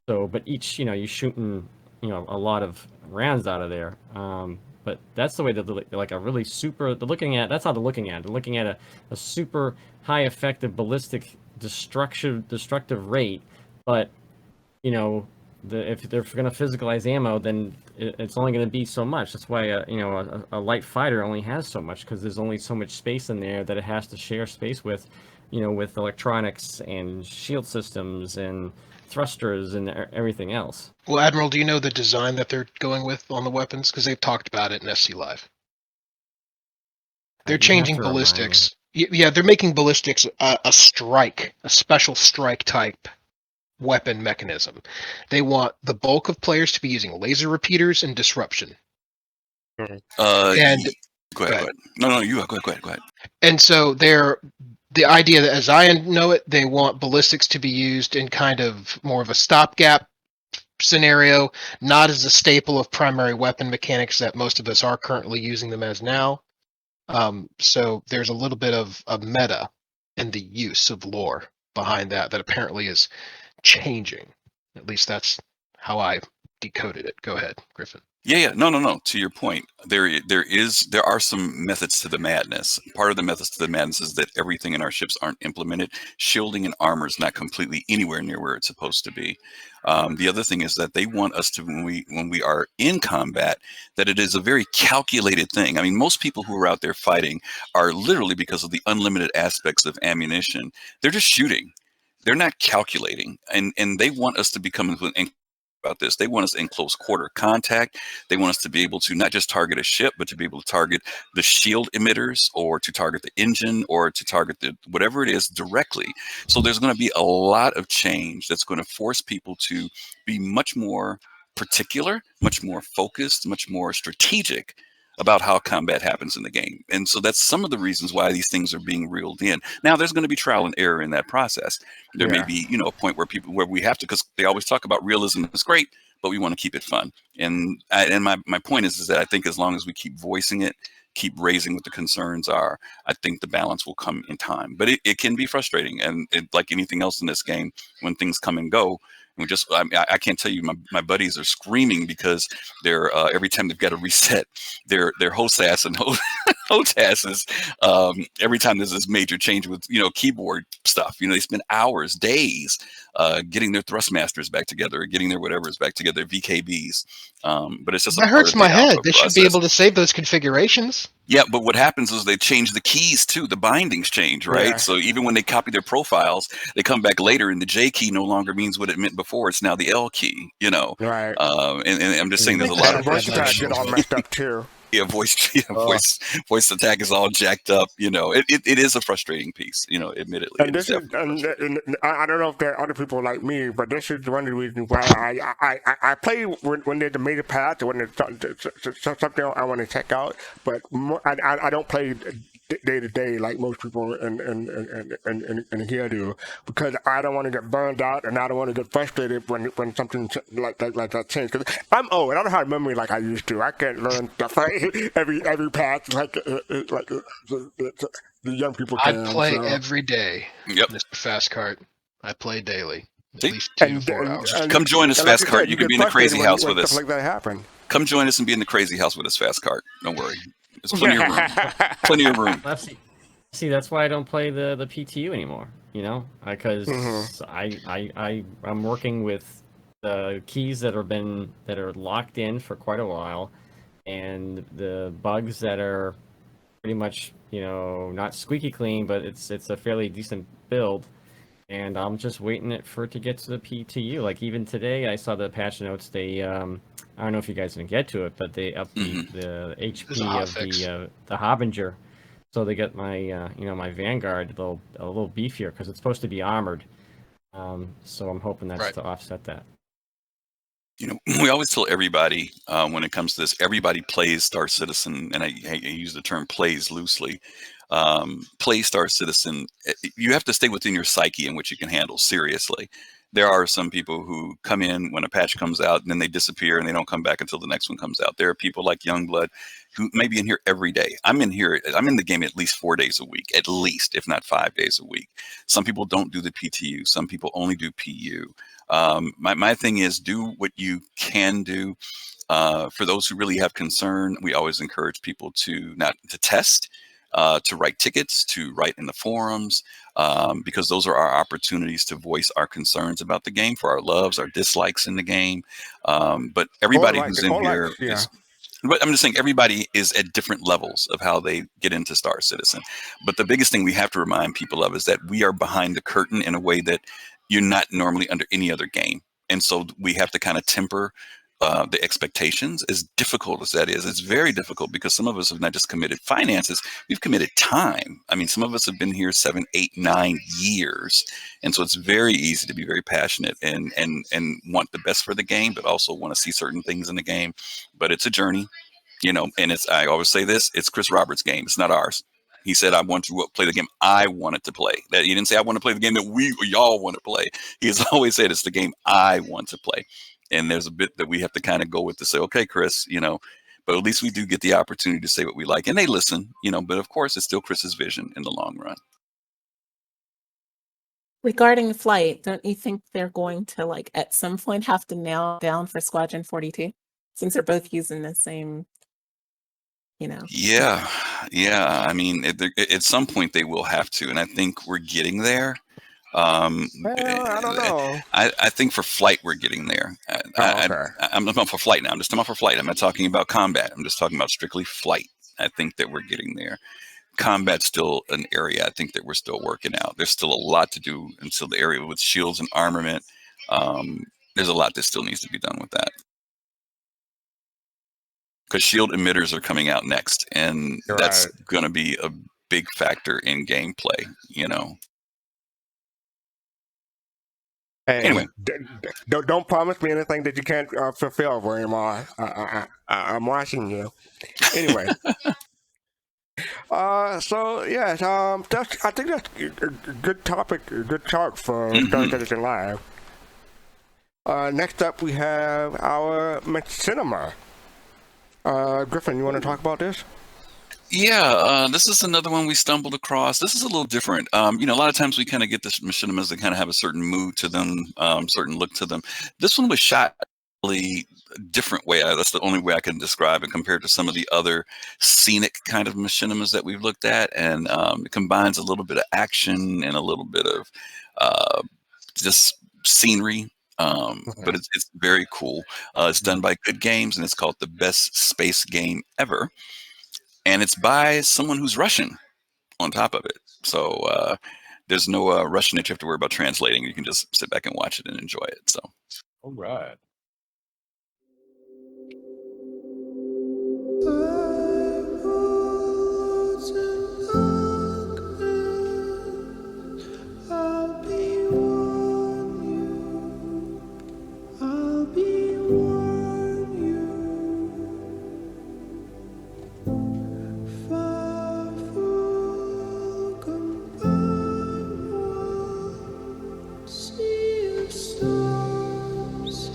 So, but each, you're shooting, a lot of rounds out of there. But that's the way that like a really super. That's how they're looking at it. They're looking at a super high effective ballistic destructive rate. But if they're going to physicalize ammo, then it's only going to be so much. That's why a light fighter only has so much, because there's only so much space in there that it has to share space with, with electronics and shield systems and thrusters and everything else. Well, Admiral, do you know the design that they're going with on the weapons? Because they've talked about it in SC Live. They're You have changing to remind me. ballistics. Yeah, they're making ballistics a special strike type weapon mechanism. They want the bulk of players to be using laser repeaters and disruption. Go And ahead. No, you go ahead. And so the idea that, as I know it, they want ballistics to be used in kind of more of a stopgap scenario, not as a staple of primary weapon mechanics that most of us are currently using them as now. So there's a little bit of a meta in the use of lore behind that apparently is changing. At least that's how I decoded it. Go ahead, Griffin. Yeah. No. To your point, there are some methods to the madness. Part of the methods to the madness is that everything in our ships aren't implemented. Shielding and armor is not completely anywhere near where it's supposed to be. The other thing is that they want us to, when we are in combat, that it is a very calculated thing. I mean, most people who are out there fighting are literally, because of the unlimited aspects of ammunition, they're just shooting. They're not calculating, and they want us to become about this. They want us in close quarter contact. They want us to be able to not just target a ship, but to be able to target the shield emitters, or to target the engine, or to target the whatever it is directly. So there's going to be a lot of change that's going to force people to be much more particular, much more focused, much more strategic about how combat happens in the game. And so that's some of the reasons why these things are being reeled in. Now, there's going to be trial and error in that process. There may be, a point where we have to, because they always talk about realism is great, but we want to keep it fun. And my point is that I think as long as we keep voicing it, keep raising what the concerns are, I think the balance will come in time. But it can be frustrating, and like anything else in this game, when things come and go, I can't tell you, my buddies are screaming because they're every time they've got to reset their HOSAS and HOTASs, every time there's this major change with keyboard stuff, they spend hours, days getting their thrustmasters back together, or getting their whatever's back together, VKBs. But it's just that hurts my head. They should be able to save those configurations. Yeah, but what happens is they change the keys too. The bindings change, right? Yeah. So even when they copy their profiles, they come back later, and the J key no longer means what it meant before. It's now the L key, Right. And I'm just saying, there's a lot of voice attack get all messed up too. voice attack is all jacked up. It is a frustrating piece. Admittedly. And this is, and I don't know if there are other people like me, but this is one of the reasons why I play when there's a major patch, or when there's something I want to check out. But I don't play day to day like most people in here do, because I don't want to get burned out, and I don't want to get frustrated when something like that changes. Because I'm old, and I don't have memory like I used to. I can't learn stuff every patch like the young people can. I play every day. Yep. Mr. Fastcart. I play daily. At See? least 2 to 4 hours. Come join us, like Fastcart. You can be in the crazy house with us. Stuff like that happen. come join us and be in the crazy house with us, Fast Cart. Don't worry. There's plenty of room. Plenty of room. See, that's why I don't play the PTU anymore. You know, because I'm working with the keys that are locked in for quite a while, and the bugs that are pretty much, you know, not squeaky clean, but it's a fairly decent build. And I'm just waiting for it to get to the PTU. Like even today, I saw the patch notes. They I don't know if you guys didn't get to it, but they upped the HP of the Harbinger, so they get my my Vanguard a little beefier because it's supposed to be armored. So I'm hoping that's to offset that. You know, we always tell everybody when it comes to this, everybody plays Star Citizen, and I use the term plays loosely. Play Star Citizen. You have to stay within your psyche in which you can handle. Seriously, there are some people who come in when a patch comes out and then they disappear and they don't come back until the next one comes out. There are people like Youngblood who may be in here every day. I'm in the game at least 4 days a week, at least, if not 5 days a week. Some people don't do the PTU. Some people only do PU. My thing is do what you can do. For those who really have concern, we always encourage people to test, to write tickets, to write in the forums, because those are our opportunities to voice our concerns about the game, for our loves, our dislikes in the game. But everybody who's in here is. But I'm just saying everybody is at different levels of how they get into Star Citizen. But the biggest thing we have to remind people of is that we are behind the curtain in a way that you're not normally under any other game. And so we have to kind of temper the expectations, as difficult as that is. It's very difficult because some of us have not just committed finances, we've committed time. I mean, some of us have been here 7, 8, 9 years. And so it's very easy to be very passionate and want the best for the game, but also want to see certain things in the game. But it's a journey, you know, and I always say this, it's Chris Roberts' game. It's not ours. He said, I want to play the game I wanted to play. That he didn't say, I want to play the game that y'all want to play. He has always said, it's the game I want to play. And there's a bit that we have to kind of go with to say, okay, Chris, you know, but at least we do get the opportunity to say what we like. And they listen, you know, but of course, it's still Chris's vision in the long run. Regarding flight, don't you think they're going to, like, at some point have to nail down for Squadron 42? Since they're both using the same, you know. Yeah. I mean, at some point they will have to. And I think we're getting there. Well, I don't know. I think for flight we're getting there. I'm not for flight now. I'm just talking about for flight. I'm not talking about combat. I'm just talking about strictly flight. I think that we're getting there. Combat's still an area I think that we're still working out. There's still a lot to do until the area with shields and armament. There's a lot that still needs to be done with that. Because shield emitters are coming out next, and that's going to be a big factor in gameplay, you know. Hey, anyway, don't promise me anything that you can't fulfill, Raymar. I'm watching you. Anyway, so yes, I think that's a good topic, a good talk for Star Citizen Live. Next up, we have our Machinima. Griffin, you want to talk about this? Yeah, this is another one we stumbled across. This is a little different. You know, a lot of times we kind of get this machinimas that kind of have a certain mood to them, certain look to them. This one was shot really a different way. That's the only way I can describe it compared to some of the other scenic kind of machinimas that we've looked at. And it combines a little bit of action and a little bit of just scenery. But it's very cool. It's done by GoodGames, and it's called The Best Space Game Ever. And it's by someone who's Russian on top of it. So there's no Russian that you have to worry about translating. You can just sit back and watch it and enjoy it. So, all right. See you storms.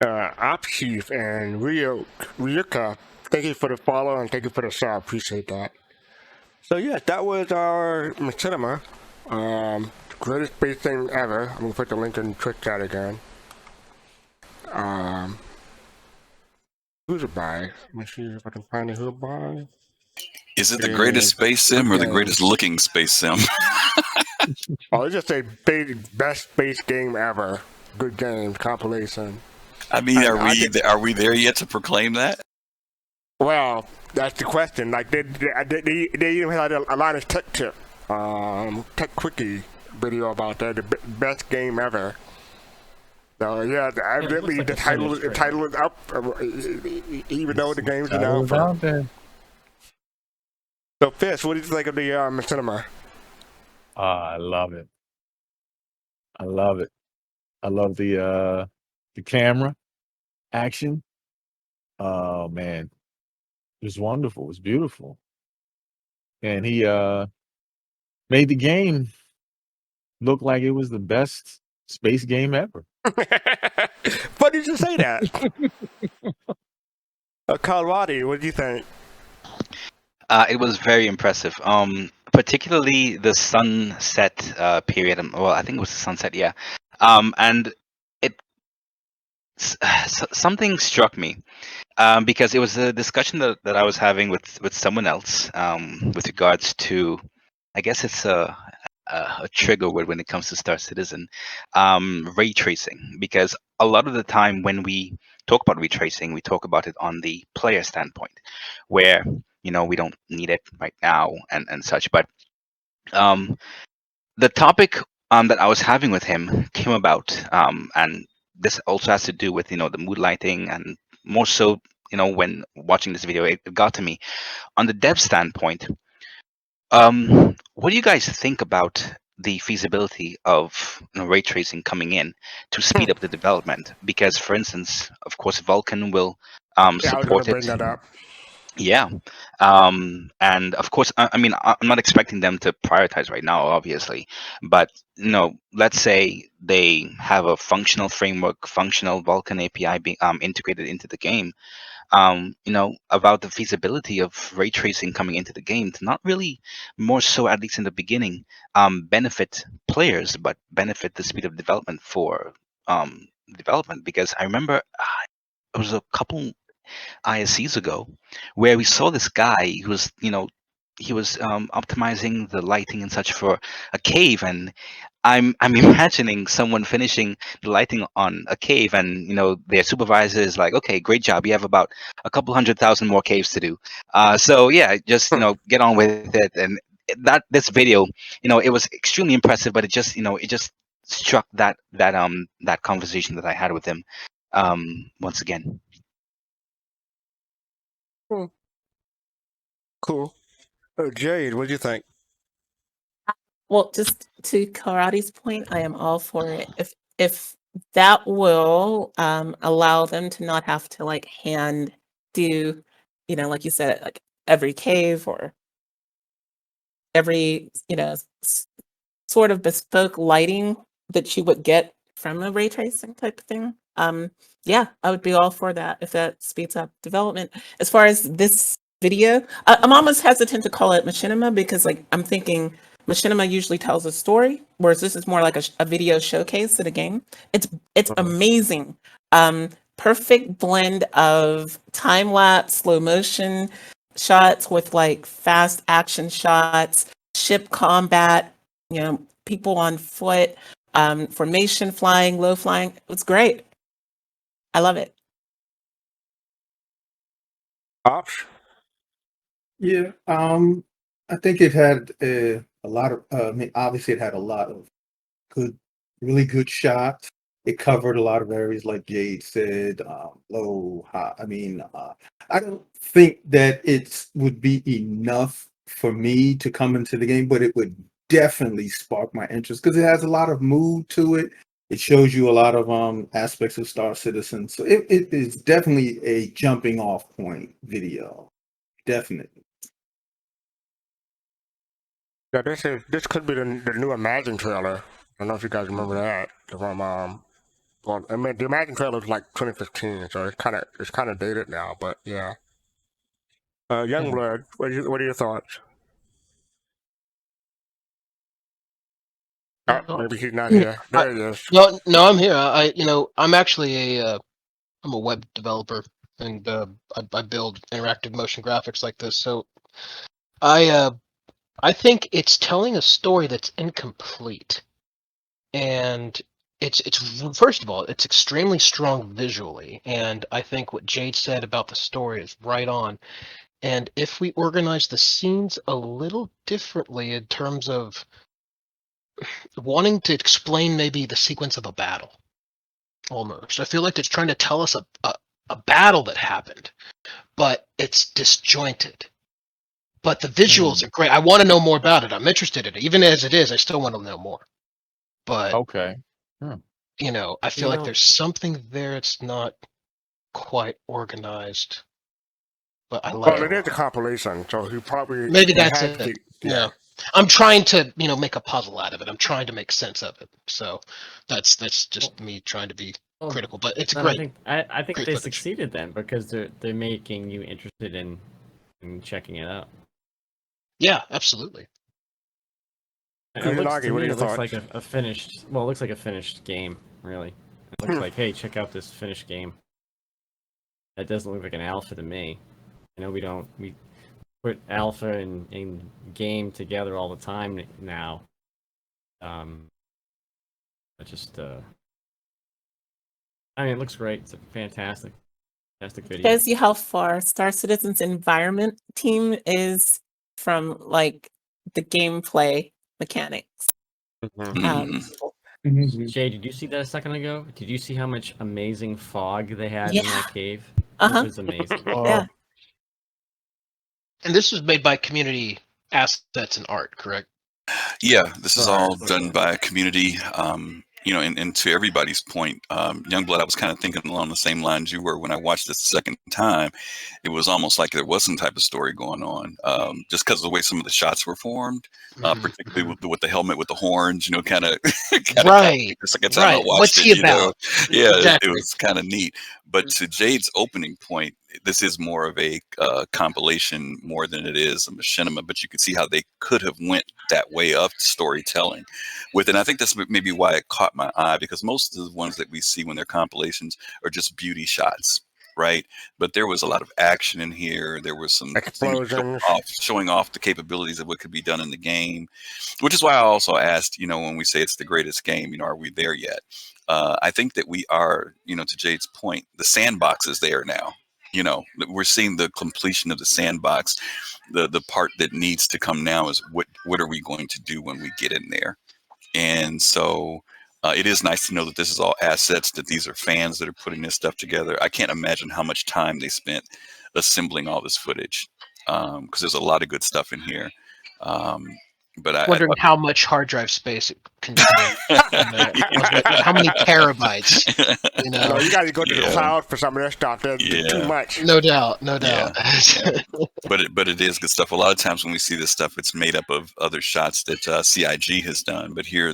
Op Chief and Ryuka, thank you for the follow and thank you for the sub. Appreciate that. So yeah, that was our Machinima. Greatest space thing ever. I'm gonna put the link in Twitch chat again. Who's it by? Let me see if I can find it. Who it by? Is it the greatest space sim or the greatest looking space sim? Oh, it's just a best space game ever. Good Games compilation. I mean, are we there yet to proclaim that? Well, that's the question. Like they even had a lot of tech tip, tech quickie video about that. The best game ever. So yeah, evidently the title is up, even though the game's in alpha. So Fish, what did you think of the Machinima? I love it. I love it. I love the camera action. Oh man, it was wonderful. It was beautiful, and he made the game look like it was the best space game ever. Why did you say that? Kalwadi, what do you think? It was very impressive. Particularly the sunset period. Well, I think it was the sunset, yeah. And it something struck me because it was a discussion that I was having with someone else with regards to, I guess it's a trigger word when it comes to Star Citizen, ray tracing. Because a lot of the time when we talk about ray tracing, we talk about it on the player standpoint, where we don't need it right now and such. But the topic that I was having with him came about, and this also has to do with the mood lighting, and more so when watching this video, it got to me on the dev standpoint. What do you guys think about the feasibility of ray tracing coming in to speed up the development? Because, for instance, of course, Vulkan will Yeah, I was gonna support bring it. that up. Yeah. And of course, I mean, I'm not expecting them to prioritize right now, obviously, but let's say they have a functional framework, functional Vulkan API being integrated into the game. About the feasibility of ray tracing coming into the game to not really, more so at least in the beginning, benefit players, but benefit the speed of development for development. Because I remember it was a couple ISCs ago where we saw this guy who was, he was optimizing the lighting and such for a cave, and I'm imagining someone finishing the lighting on a cave, and their supervisor is like, "Okay, great job. You have about a couple 100,000 more caves to do. So yeah, just get on with it." And this video, it was extremely impressive, but it just struck that conversation that I had with him once again. Cool. Jade, what do you think? Well, just to Karate's point, I am all for it. If that will allow them to not have to like hand do, like you said, like every cave or every, sort of bespoke lighting that you would get from a ray tracing type of thing. Yeah, I would be all for that if that speeds up development. As far as this video, I'm almost hesitant to call it machinima because like I'm thinking machinima usually tells a story, whereas this is more like a video showcase of the game. It's amazing. Perfect blend of time lapse, slow motion shots with like fast action shots, ship combat, people on foot, formation flying, low flying. It's great. I love it. Ops? Yeah, I think it had a lot of. I mean, obviously, it had a lot of good, really good shots. It covered a lot of areas, like Jade said, low, high. I mean, I don't think that it would be enough for me to come into the game, but it would definitely spark my interest because it has a lot of mood to it. It shows you a lot of aspects of Star Citizen, so it is definitely a jumping off point video. Definitely. Yeah, this could be the new Imagine trailer. I don't know if you guys remember that from Well, I mean, the Imagine trailer was like 2015, so it's kind of dated now. But yeah, Youngblood, what are your thoughts? Maybe he's not here. There he is. No, I'm here. I'm actually I'm a web developer, and I build interactive motion graphics like this. So I think it's telling a story that's incomplete, and it's first of all, it's extremely strong visually, and I think what Jade said about the story is right on. And if we organize the scenes a little differently in terms of wanting to explain maybe the sequence of a battle, almost, I feel like it's trying to tell us a battle that happened, but it's disjointed. But the visuals are great. I want to know more about it. I'm interested in it. Even as it is, I still want to know more. But Okay. I feel like there's something there. It's not quite organized. But I like Well, it. it is a compilation, so he probably Maybe that's has it. to, Yeah. I'm trying to, make a puzzle out of it. I'm trying to make sense of it. So that's just me trying to be critical. But it's great. I think great they footage. succeeded then, because they're making you interested in checking it out. Yeah, absolutely. It looks, Kusanagi, to what are me, your it looks thoughts? like a finished. Well, it looks like a finished game. Really, it looks like, hey, check out this finished game. That doesn't look like an alpha to me. We put alpha and game together all the time now. It looks great. It's a fantastic video. Shows you how far Star Citizen's environment team is from like the gameplay mechanics. Jay, did you see that a second ago? Did you see how much amazing fog they had in Yeah. that cave? Uh-huh. It was amazing. Yeah. And this was made by community assets and art, correct? Yeah, this is all done by community. And to everybody's point, Youngblood, I was kind of thinking along the same lines you were when I watched this the second time. It was almost like there was some type of story going on, just because of the way some of the shots were formed, particularly with the helmet with the horns. Kind of Right. the second time I watched What's it, he about? Yeah, Exactly. it was kind of neat. But to Jade's opening point, this is more of a compilation more than it is a machinima, but you could see how they could have went that way of storytelling with it. And I think that's maybe why it caught my eye, because most of the ones that we see when they're compilations are just beauty shots, right? But there was a lot of action in here. There was some explosions, showing off the capabilities of what could be done in the game, which is why I also asked, when we say it's the greatest game, are we there yet? I think that we are, to Jade's point, the sandbox is there now. We're seeing the completion of the sandbox. The part that needs to come now is what are we going to do when we get in there? And so it is nice to know that this is all assets, that these are fans that are putting this stuff together. I can't imagine how much time they spent assembling all this footage, because there's a lot of good stuff in here. But wondering how much hard drive space it contains. How many terabytes? You got to go to the cloud for some of that stuff. That's too much. No doubt. Yeah. But it is good stuff. A lot of times when we see this stuff, it's made up of other shots that CIG has done. But here,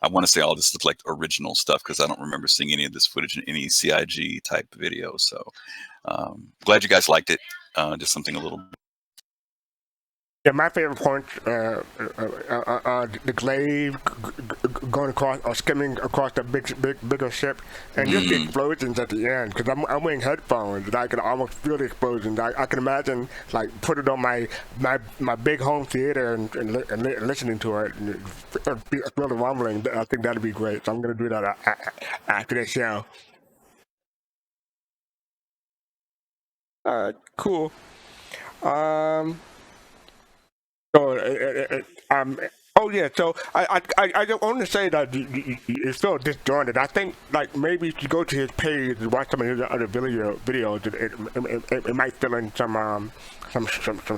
I want to say all this is like original stuff, because I don't remember seeing any of this footage in any CIG type video. So glad you guys liked it. Just something a little. Yeah, my favorite point, the glaive going across or skimming across the bigger ship, and just the explosions at the end. Because I'm wearing headphones, and I can almost feel the explosions. I can imagine put it on my big home theater and listening to it, and feel the rumbling. I think that'd be great. So I'm gonna do that after this show. Cool. So, so I don't want to say that it's so disjointed. I think maybe if you go to his page and watch some of his other videos, it might fill in some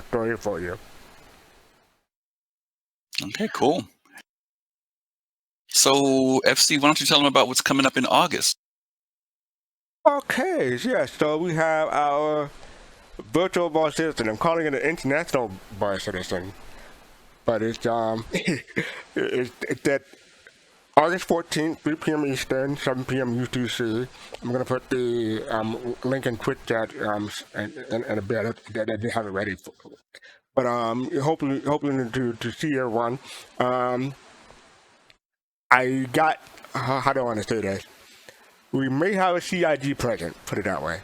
story for you. Okay, cool. So FC, why don't you tell them about what's coming up in August? Okay, yeah. So we have our virtual bar citizen. I'm calling it an international bar citizen, but it's it's that August 14th, 3 p.m. Eastern, 7 p.m. UTC. I'm going to put the link in Twitch chat in a bit that they have it ready for. But hopefully to see everyone. I got, how do I want to say this? We may have a CIG present, put it that way.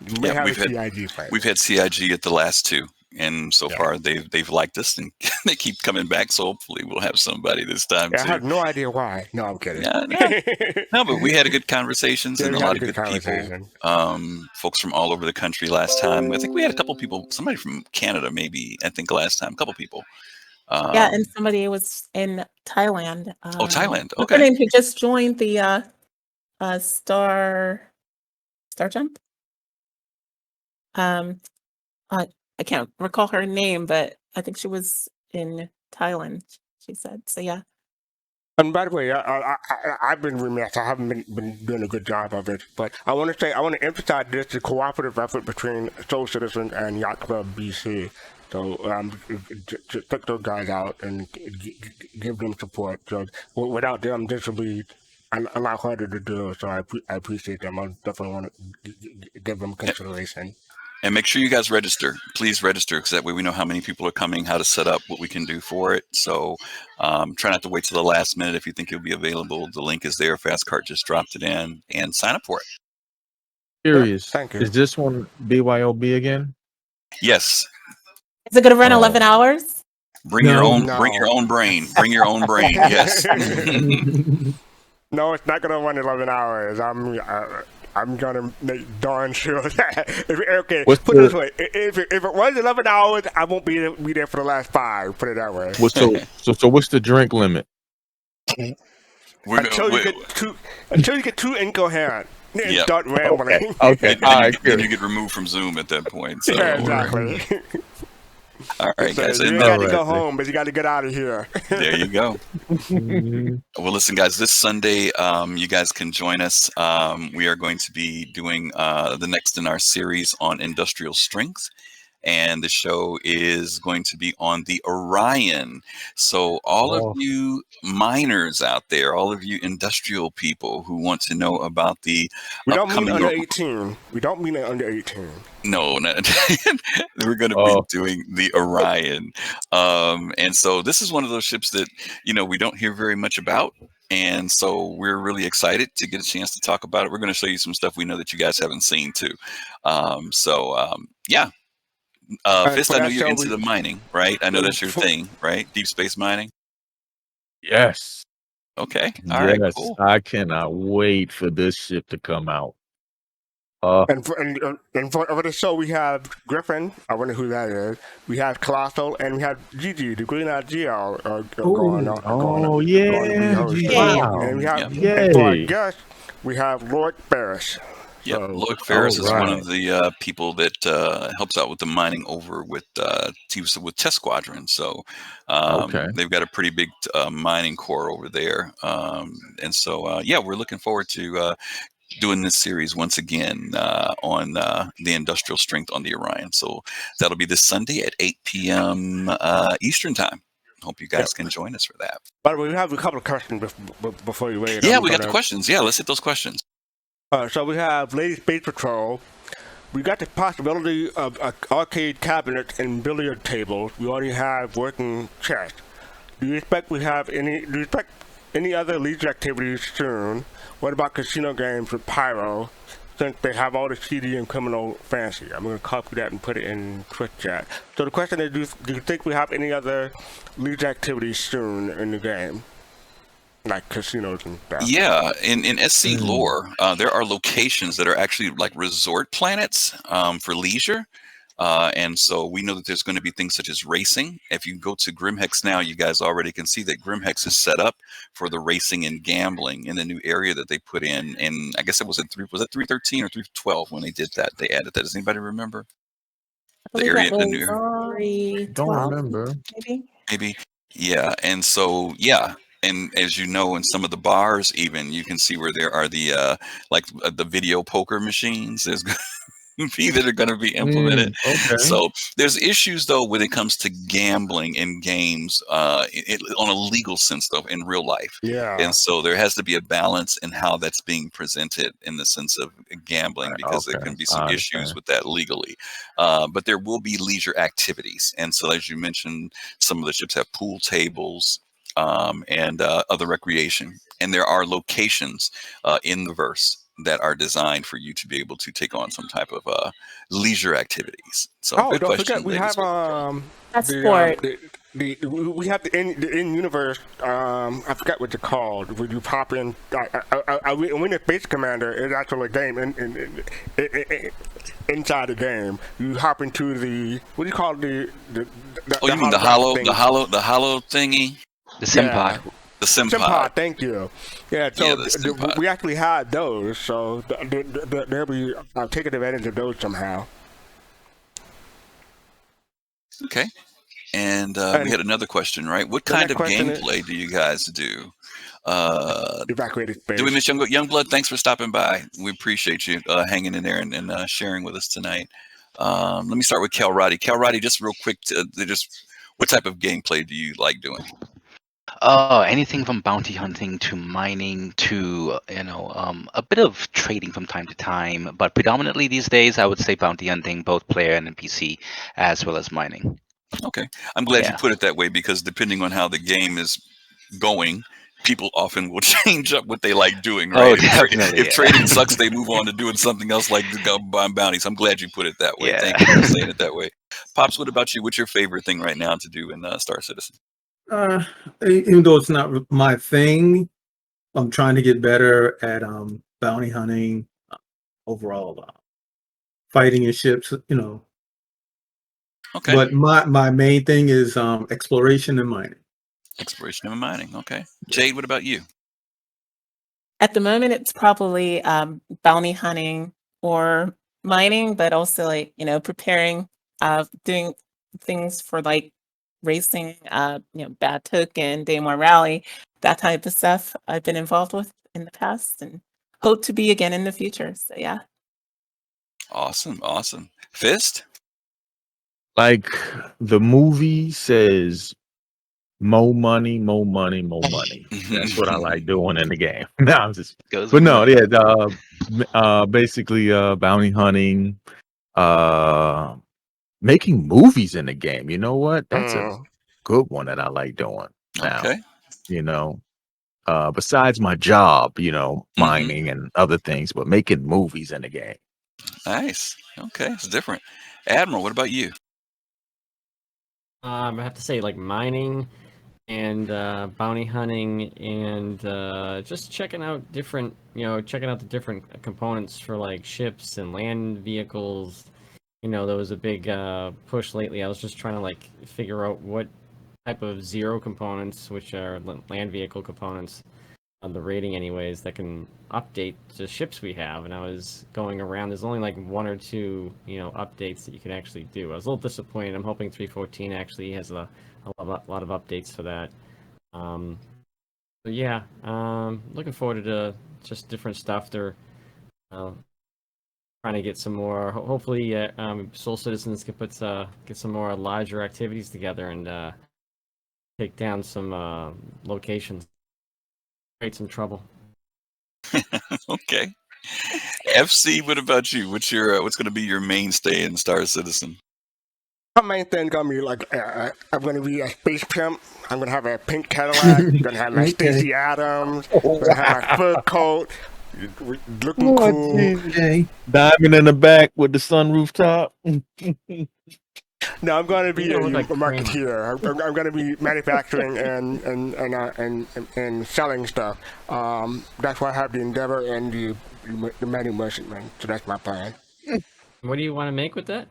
We may have a CIG present. We've had CIG at the last two, and so far they've liked us, and they keep coming back. So hopefully we'll have somebody this time too. I have no idea why. No, I'm kidding. No, but we had a good conversations and a lot of good people. Folks from all over the country last time. I think we had a couple people, somebody from Canada maybe, I think last time, a couple people. And somebody was in Thailand. Thailand. Okay. Her name who just joined the StarJump. I can't recall her name, but I think she was in Thailand. She said so. Yeah. And by the way, I've been remiss. I haven't been doing a good job of it, but I want to emphasize this: the cooperative effort between Soul Citizen and Yacht Club BC. So check those guys out and give them support. So without them, this will be a lot harder to do. So I appreciate them. I definitely want to give them consideration. And make sure you guys register. Please register, because that way we know how many people are coming, how to set up, what we can do for it. So try not to wait till the last minute if you think you'll be available. The link is there. Fastcart just dropped it in, and sign up for it. Curious. Thank you. Is this one BYOB again? Yes. Is it going to run 11 hours? Bring your own. Bring your own brain. Bring your own brain. Yes. No, it's not going to run 11 hours. I'm gonna make darn sure that. Okay, put it this way: if it runs 11 hours, I won't be there for the last 5. Put it that way. So what's the drink limit? Until you get too incoherent, and start rambling. Okay. Then you get removed from Zoom at that point. So. Yeah, exactly. All right, guys. You got to go home, but you got to get out of here. There you go. Well, listen, guys, this Sunday, you guys can join us. We are going to be doing the next in our series on industrial strength. And the show is going to be on the Orion. So all of you miners out there, all of you industrial people who want to know about the We don't mean under 18. We don't mean under 18. No, we're going to be doing the Orion. And so this is one of those ships that, we don't hear very much about. And so we're really excited to get a chance to talk about it. We're going to show you some stuff we know that you guys haven't seen too. Yeah. Fist, I know you're into the mining, right? I know that's your thing, right? Deep space mining? Yes. Okay. All right, cool. I cannot wait for this ship to come out. And for the show, we have Griffin. I wonder who that is. We have Colossal, and we have Gigi, the Green Eyed GL. And we have, and for our guest, we have Lord Ferris. Yep, Lloyd Ferris is one of the people that helps out with the mining over with Test Squadron. So they've got a pretty big mining core over there. And so, we're looking forward to doing this series once again on the industrial strength on the Orion. So that'll be this Sunday at 8 p.m. Eastern time. Hope you guys can join us for that. By the way, we have a couple of questions before you wait. Yeah, we got the questions. Yeah, let's hit those questions. So we have Lady Space Patrol. We got the possibility of arcade cabinets and billiard tables. We already have working chess. Do you expect any other leisure activities soon? What about casino games with Pyro, since they have all the CD and criminal fancy? I'm going to copy that and put it in Twitch chat. So the question is, do you think we have any other leisure activities soon in the game? Like casinos and stuff. Yeah, in SC lore, there are locations that are actually like resort planets for leisure. And so we know that there's going to be things such as racing. If you go to Grimhex now, you guys already can see that Grimhex is set up for the racing and gambling in the new area that they put in. And I guess it was at 313 or 312 when they did that. They added that. Does anybody remember? The area in the new area? Don't remember. Maybe. Yeah. And so, yeah. And as you know, in some of the bars, even you can see where there are the the video poker machines. be that are going to be implemented. Okay. So there's issues though when it comes to gambling in games, on a legal sense though, in real life. Yeah. And so there has to be a balance in how that's being presented in the sense of gambling, because there Okay. can be some I issues understand. with that legally. But there will be leisure activities. And so as you mentioned, some of the ships have pool tables, and other recreation. And there are locations in the verse that are designed for you to be able to take on some type of leisure activities. So Oh, good don't question, forget we ladies. have That's the sport. we have the in universe I forgot what it's called. When you pop in, when the base commander is actually a game inside the game. You hop into the what do you call the Oh, you mean the hollow thingy? The sim Yeah. pod. The sim Simpod, pod. thank you. Yeah, so Yeah, the Simpod. we actually had those, so they'll be taking advantage of those somehow. Okay. And we had another question, right? What the kind next of question is- gameplay do you guys do? Evacuated space. Do we miss Youngblood? Thanks for stopping by. We appreciate you hanging in there and sharing with us tonight. Let me start with Kelroddy. Kelroddy, just real quick, just what type of gameplay do you like doing? Anything from bounty hunting to mining to a bit of trading from time to time, but predominantly these days I would say bounty hunting, both player and NPC, as well as mining. Okay, I'm glad you Yeah. put it that way, because depending on how the game is going, people often will change up what they like doing, right? Oh, If definitely. trading sucks, they move on to doing something else like buying bounties. I'm glad you put it that way. Yeah. Thank you for saying it that way. Pops, what about you? What's your favorite thing right now to do in Star Citizen? Even though it's not my thing, I'm trying to get better at bounty hunting, overall fighting in ships, Okay. But my main thing is exploration and mining. Exploration and mining. Okay. Jade, what about you? At the moment, it's probably bounty hunting or mining, but also preparing, doing things for racing, Bad Token, Daymore Rally, that type of stuff I've been involved with in the past and hope to be again in the future. So yeah. Awesome. Fist? Like the movie says, more money, more money, more money. That's what I like doing in the game. No, I'm just, Goes but with no, money. yeah, basically bounty hunting, making movies in the game. You know what? That's a good one that I like doing now. Okay. Besides my job, mining and other things, but making movies in the game. Nice. Okay, it's different. Admiral, what about you? I have to say, mining and bounty hunting and just checking out the different components for ships and land vehicles. There was a big push lately. I was just trying to figure out what type of zero components, which are land vehicle components on the rating anyways, that can update the ships we have. And I was going around, there's only one or two updates that you can actually do. I was a little disappointed. I'm hoping 3.14 actually has a lot of updates for that. But yeah, looking forward to just different stuff. They're trying to get some more, hopefully Soul Citizens can get some more larger activities together and take down some locations, create some trouble. Okay. FC, what about you? What's going to be your mainstay in Star Citizen? My main thing gonna be I'm gonna be a space pimp. I'm gonna have a pink Cadillac. I'm gonna have my Stacey Adams. I'm gonna have my fur coat. Looking cool. Diamond in the back with the sunroof top. No, I'm gonna be a look like marketeer. I'm gonna be manufacturing and selling stuff. That's why I have the Endeavor and the Manu Merchantman. So that's my plan. What do you want to make with that?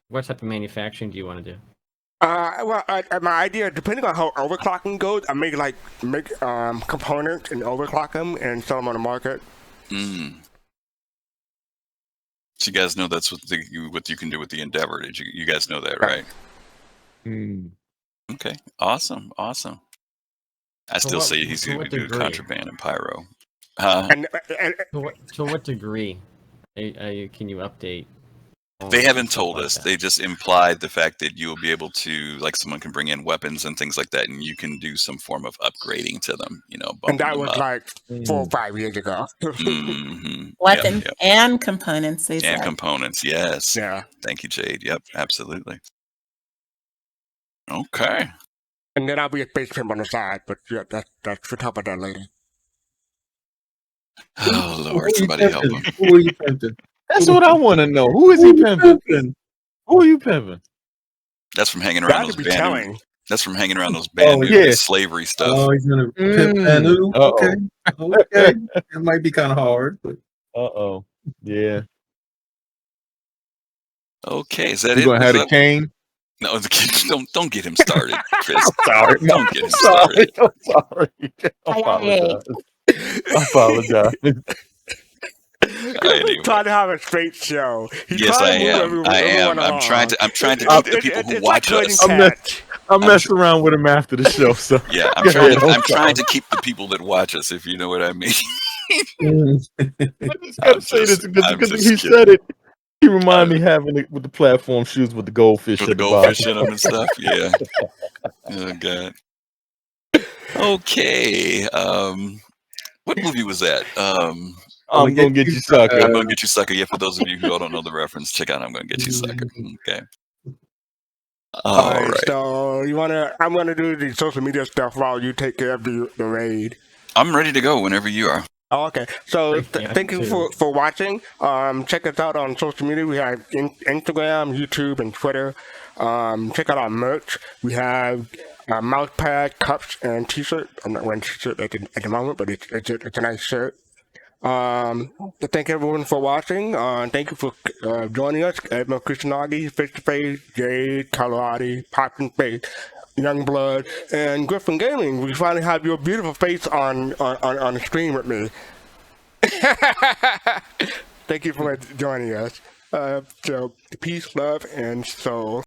What type of manufacturing do you want to do? Well, my idea, depending on how overclocking goes, I make components and overclock them and sell them on the market. So you guys know that's what you can do with the Endeavor. You guys know that, right? Okay, awesome. I still say he's going to do contraband and pyro. To what degree? Can you update? They haven't stuff told like us. that? They just implied the fact that you'll be able to, like, someone can bring in weapons and things like that, and you can do some form of upgrading to them. You know, And bumping that them was up. like 4 or 5 years ago. Mm-hmm. Weapons Yep. and components, they And said. components. Yes. Yeah. Thank you, Jade. Yep. Absolutely. Okay. And then I'll be a space pimp on the side, but yeah, that's we'll talk about that later. Oh Who Lord, are you somebody help pimping? him. Who are you pimping? That's what I want to know. Who is he pimping? Who are you pimping? That's from hanging around That'd those be Banu. telling. That's from hanging around those Oh, Banu yeah. slavery stuff. Oh, he's gonna pimp Manu. Uh-oh. Okay, okay. It might be kind of hard, but Uh-oh. Yeah. Okay, is that You it? gonna have the What's up? cane? No, don't get him started, Chris. Sorry. Don't get him Sorry. started. I'm sorry. I apologize. I apologize. Anyway. Trying to have a straight show. He's Yes, I trying to move am. I everyone am. I'm along. trying to keep the people who It's watch like us. herding cats. I messed around with him after the show, so Yeah, I'm Go trying. ahead, I'm trying to keep the people that watch us, if you know what I mean. I just gotta say this I'm because just he kidding. said it. He reminded me having it with the platform shoes with the goldfish With at the the goldfish bottom. in them and stuff. Yeah. Oh God. Okay. What movie was that? I'm gonna get you, sucker. I'm gonna get you, sucker. Yeah, for those of you who don't know the reference, check out I'm gonna get you, sucker. Okay. All right. So I'm gonna do the social media stuff while you take care of the raid. I'm ready to go whenever you are. Oh, okay. So Yeah, thank you too. for watching. Check us out on social media. We have Instagram, YouTube, and Twitter. Check out our merch. We have mouse pad, cups, and t-shirt. I'm not wearing t-shirt at the moment, but it's a nice shirt. Thank everyone for watching. Thank you for joining us. Edmund Krishnagi, Face to Face, Jade, Colorado, Pop and Face, Youngblood, and Griffin Gaming. We finally have your beautiful face on the screen with me. Thank you for joining us. So peace, love, and soul.